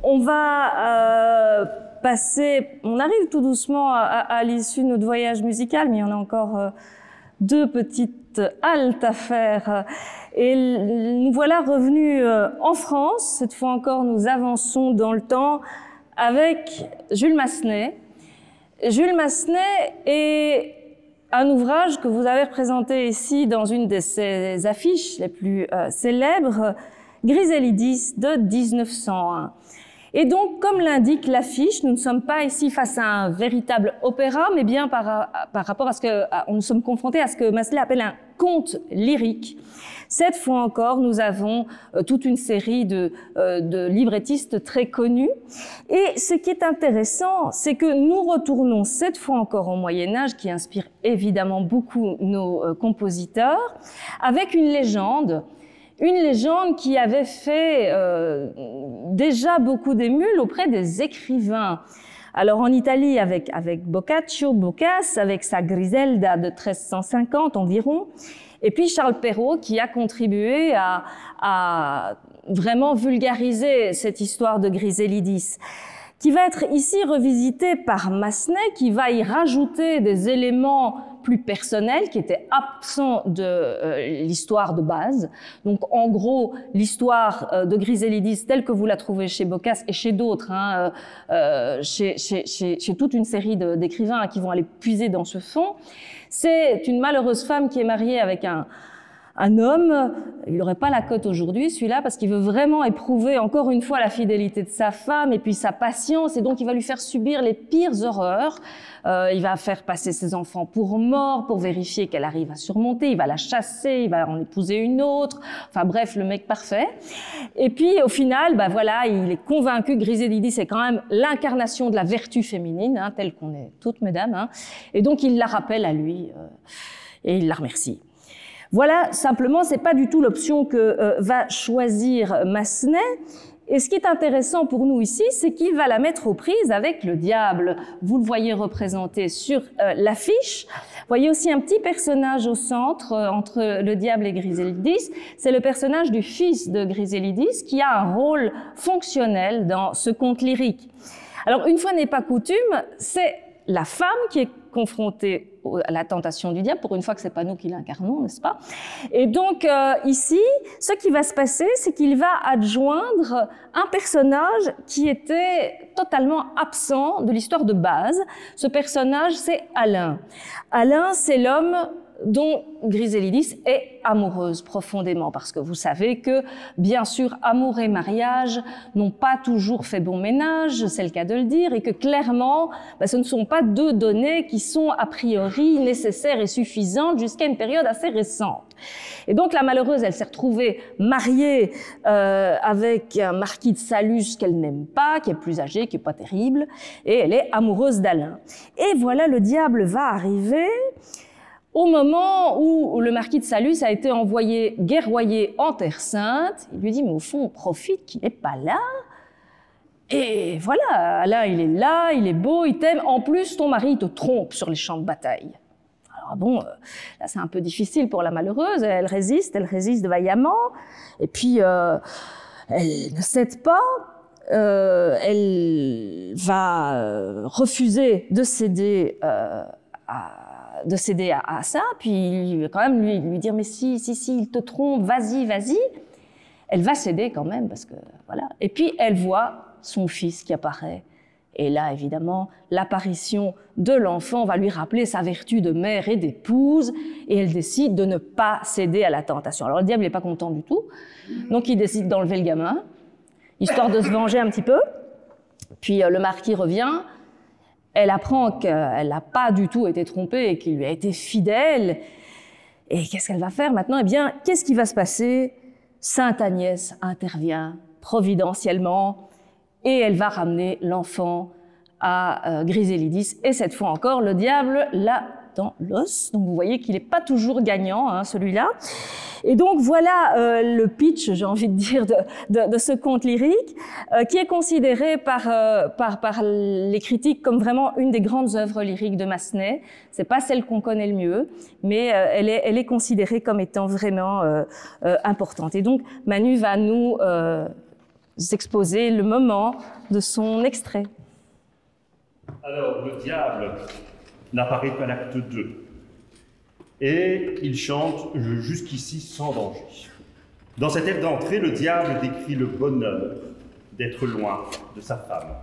on va passer, on arrive tout doucement à l'issue de notre voyage musical, mais il y en a encore deux petites haltes à faire. Et nous voilà revenus en France. Cette fois encore, nous avançons dans le temps avec Jules Massenet. Jules Massenet est un ouvrage que vous avez représenté ici dans une de ses affiches les plus célèbres, Griselidis de 1901. Et donc, comme l'indique l'affiche, nous ne sommes pas ici face à un véritable opéra, mais bien par rapport à ce que nous sommes confrontés à ce que Massenet appelle un conte lyrique. Cette fois encore, nous avons toute une série de librettistes très connus. Et ce qui est intéressant, c'est que nous retournons cette fois encore au Moyen-Âge, qui inspire évidemment beaucoup nos compositeurs, avec une légende qui avait fait déjà beaucoup d'émules auprès des écrivains. Alors en Italie avec Boccaccio, Boccace, avec sa Griselda de 1350 environ, et puis Charles Perrault qui a contribué à vraiment vulgariser cette histoire de Griselidis, qui va être ici revisité par Massenet, qui va y rajouter des éléments plus personnels qui étaient absents de l'histoire de base. Donc en gros, l'histoire de Griselidis telle que vous la trouvez chez Boccace et chez d'autres, chez toute une série d'écrivains qui vont aller puiser dans ce fond, c'est une malheureuse femme qui est mariée avec un homme. Il n'aurait pas la cote aujourd'hui, celui-là, parce qu'il veut vraiment éprouver encore une fois la fidélité de sa femme et puis sa patience, et donc il va lui faire subir les pires horreurs. Il va faire passer ses enfants pour morts, pour vérifier qu'elle arrive à surmonter, il va la chasser, il va en épouser une autre, enfin bref, le mec parfait. Et puis au final, bah voilà, il est convaincu que Griselidis est quand même l'incarnation de la vertu féminine, telle qu'on est toutes, mesdames, et donc il la rappelle à lui, et il la remercie. Voilà, simplement, c'est pas du tout l'option que va choisir Massenet. Et ce qui est intéressant pour nous ici, c'est qu'il va la mettre aux prises avec le diable. Vous le voyez représenté sur l'affiche. Vous voyez aussi un petit personnage au centre, entre le diable et Griselidis. C'est le personnage du fils de Griselidis qui a un rôle fonctionnel dans ce conte lyrique. Alors, une fois n'est pas coutume, c'est la femme qui est confrontée à la tentation du diable, pour une fois que c'est pas nous qui l'incarnons, n'est-ce pas? Et donc ici, ce qui va se passer, c'est qu'il va adjoindre un personnage qui était totalement absent de l'histoire de base. Ce personnage, c'est Alain. Alain, c'est l'homme dont Griselidis est amoureuse profondément, parce que vous savez que, bien sûr, amour et mariage n'ont pas toujours fait bon ménage, c'est le cas de le dire, et que clairement, ce ne sont pas deux données qui sont a priori nécessaires et suffisantes jusqu'à une période assez récente. Et donc la malheureuse, elle s'est retrouvée mariée avec un marquis de Salus qu'elle n'aime pas, qui est plus âgé, qui est pas terrible, et elle est amoureuse d'Alain. Et voilà, le diable va arriver au moment où le marquis de Salus a été envoyé guerroyer en Terre Sainte. Il lui dit, mais au fond, on profite qu'il n'est pas là. Et voilà, là, il est là, il est beau, il t'aime. En plus, ton mari te trompe sur les champs de bataille. Alors bon, là, c'est un peu difficile pour la malheureuse. Elle résiste vaillamment. Et puis, elle ne cède pas. Elle va refuser de céder à ça, puis il va quand même lui dire, mais si, il te trompe, vas-y. Elle va céder quand même, parce que voilà. Et puis elle voit son fils qui apparaît. Et là, évidemment, l'apparition de l'enfant va lui rappeler sa vertu de mère et d'épouse, et elle décide de ne pas céder à la tentation. Alors le diable n'est pas content du tout, donc il décide d'enlever le gamin, histoire de se venger un petit peu. Puis le marquis revient. Elle apprend qu'elle n'a pas du tout été trompée et qu'il lui a été fidèle. Et qu'est-ce qu'elle va faire maintenant? Eh bien, qu'est-ce qui va se passer? Sainte Agnès intervient providentiellement et elle va ramener l'enfant à Griselidis. Et cette fois encore, le diable l'a dans l'os. Donc vous voyez qu'il n'est pas toujours gagnant, celui-là. Et donc voilà le pitch, j'ai envie de dire, de ce conte lyrique, qui est considéré par les critiques comme vraiment une des grandes œuvres lyriques de Massenet. C'est pas celle qu'on connaît le mieux, mais elle est considérée comme étant vraiment importante. Et donc Manu va nous exposer le moment de son extrait. Alors, le diable n'apparaît qu'à l'acte 2. Et il chante « Jusqu'ici sans danger ». Dans cet air d'entrée, le diable décrit le bonheur d'être loin de sa femme.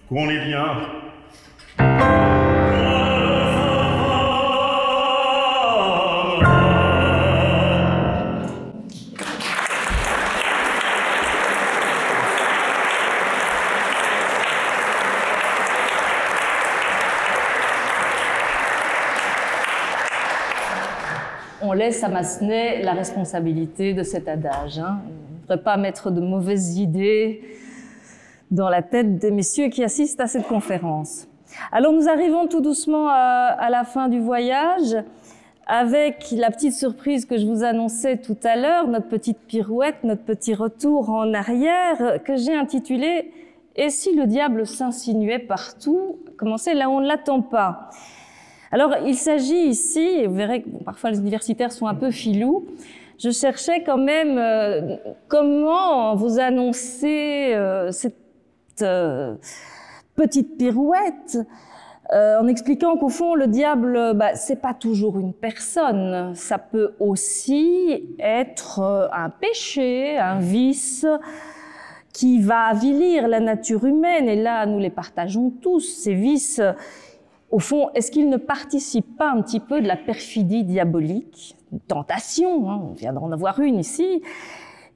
Qu'on est bien. On laisse à Massenet la responsabilité de cet adage. On ne devrait pas mettre de mauvaises idées dans la tête des messieurs qui assistent à cette conférence. Alors nous arrivons tout doucement à la fin du voyage avec la petite surprise que je vous annonçais tout à l'heure, notre petite pirouette, notre petit retour en arrière que j'ai intitulé « Et si le diable s'insinuait partout ?» Commencer là où on ne l'attend pas. Alors il s'agit ici, et vous verrez que parfois les universitaires sont un peu filous, je cherchais quand même comment vous annoncer cette petite pirouette, en expliquant qu'au fond, le diable, c'est pas toujours une personne. Ça peut aussi être un péché, un vice qui va avilir la nature humaine. Et là, nous les partageons tous, ces vices. Au fond, est-ce qu'ils ne participent pas un petit peu de la perfidie diabolique? Une tentation, hein, on vient d'en avoir une ici.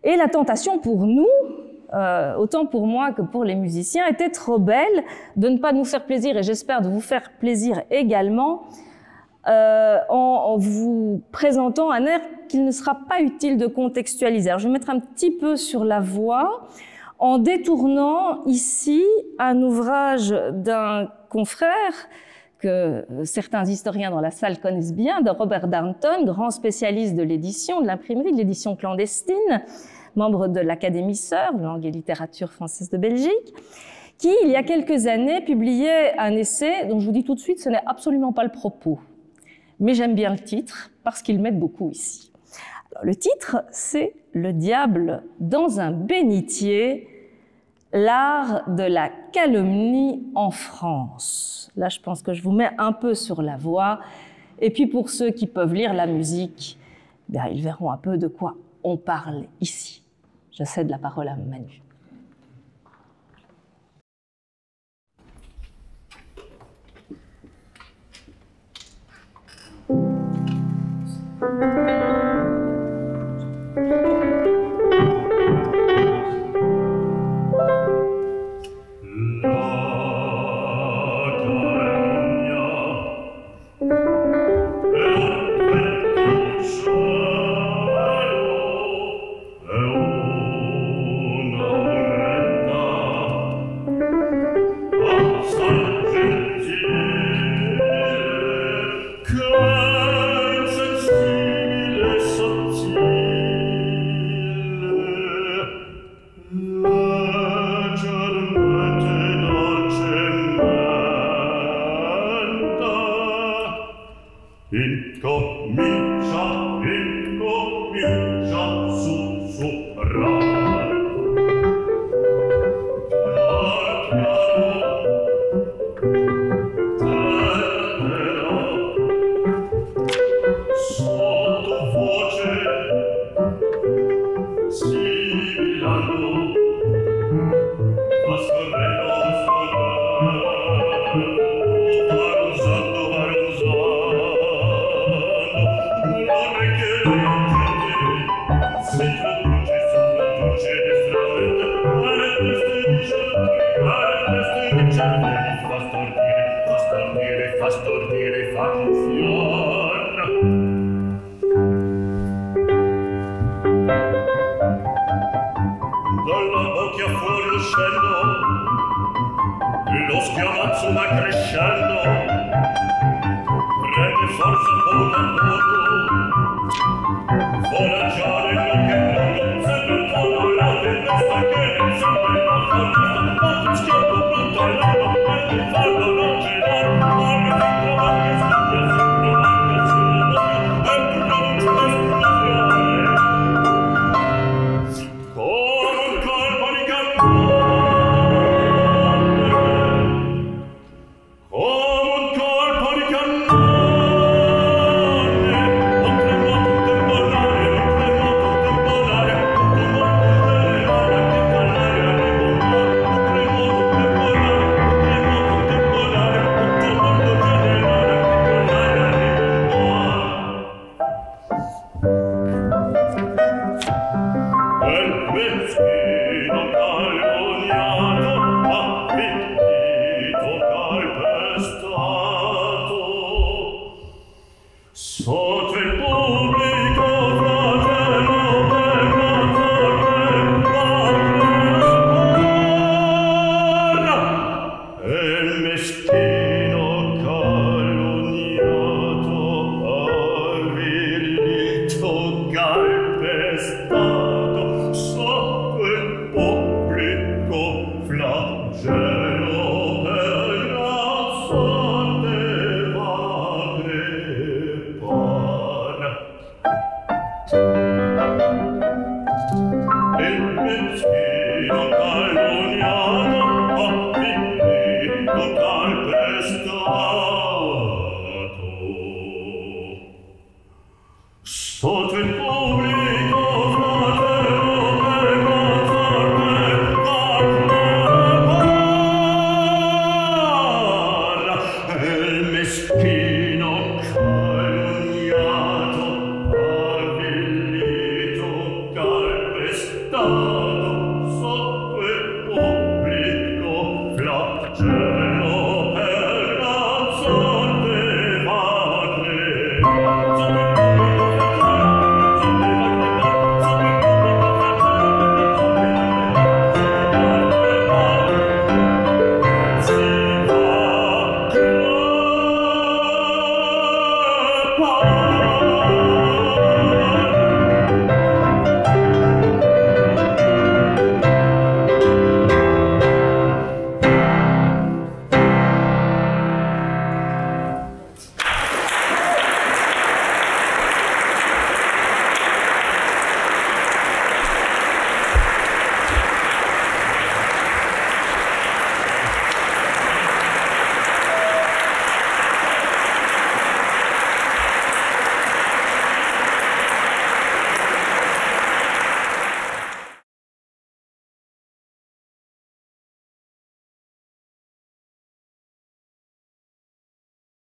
Et la tentation pour nous, autant pour moi que pour les musiciens, était trop belle de ne pas nous faire plaisir, et j'espère de vous faire plaisir également, en vous présentant un air qu'il ne sera pas utile de contextualiser. Alors, je vais mettre un petit peu sur la voix, en détournant ici un ouvrage d'un confrère, que certains historiens dans la salle connaissent bien, de Robert Darnton, grand spécialiste de l'édition, de l'imprimerie, de l'édition clandestine, membre de l'Académie Sœur, de langue et littérature française de Belgique, qui, il y a quelques années, publiait un essai dont je vous dis tout de suite, ce n'est absolument pas le propos. Mais j'aime bien le titre, parce qu'il m'aide beaucoup ici. Alors, le titre, c'est « Le diable dans un bénitier, l'art de la calomnie en France ». Là, je pense que je vous mets un peu sur la voie. Et puis, pour ceux qui peuvent lire la musique, bien, ils verront un peu de quoi on parle ici. Je cède la parole à Manu.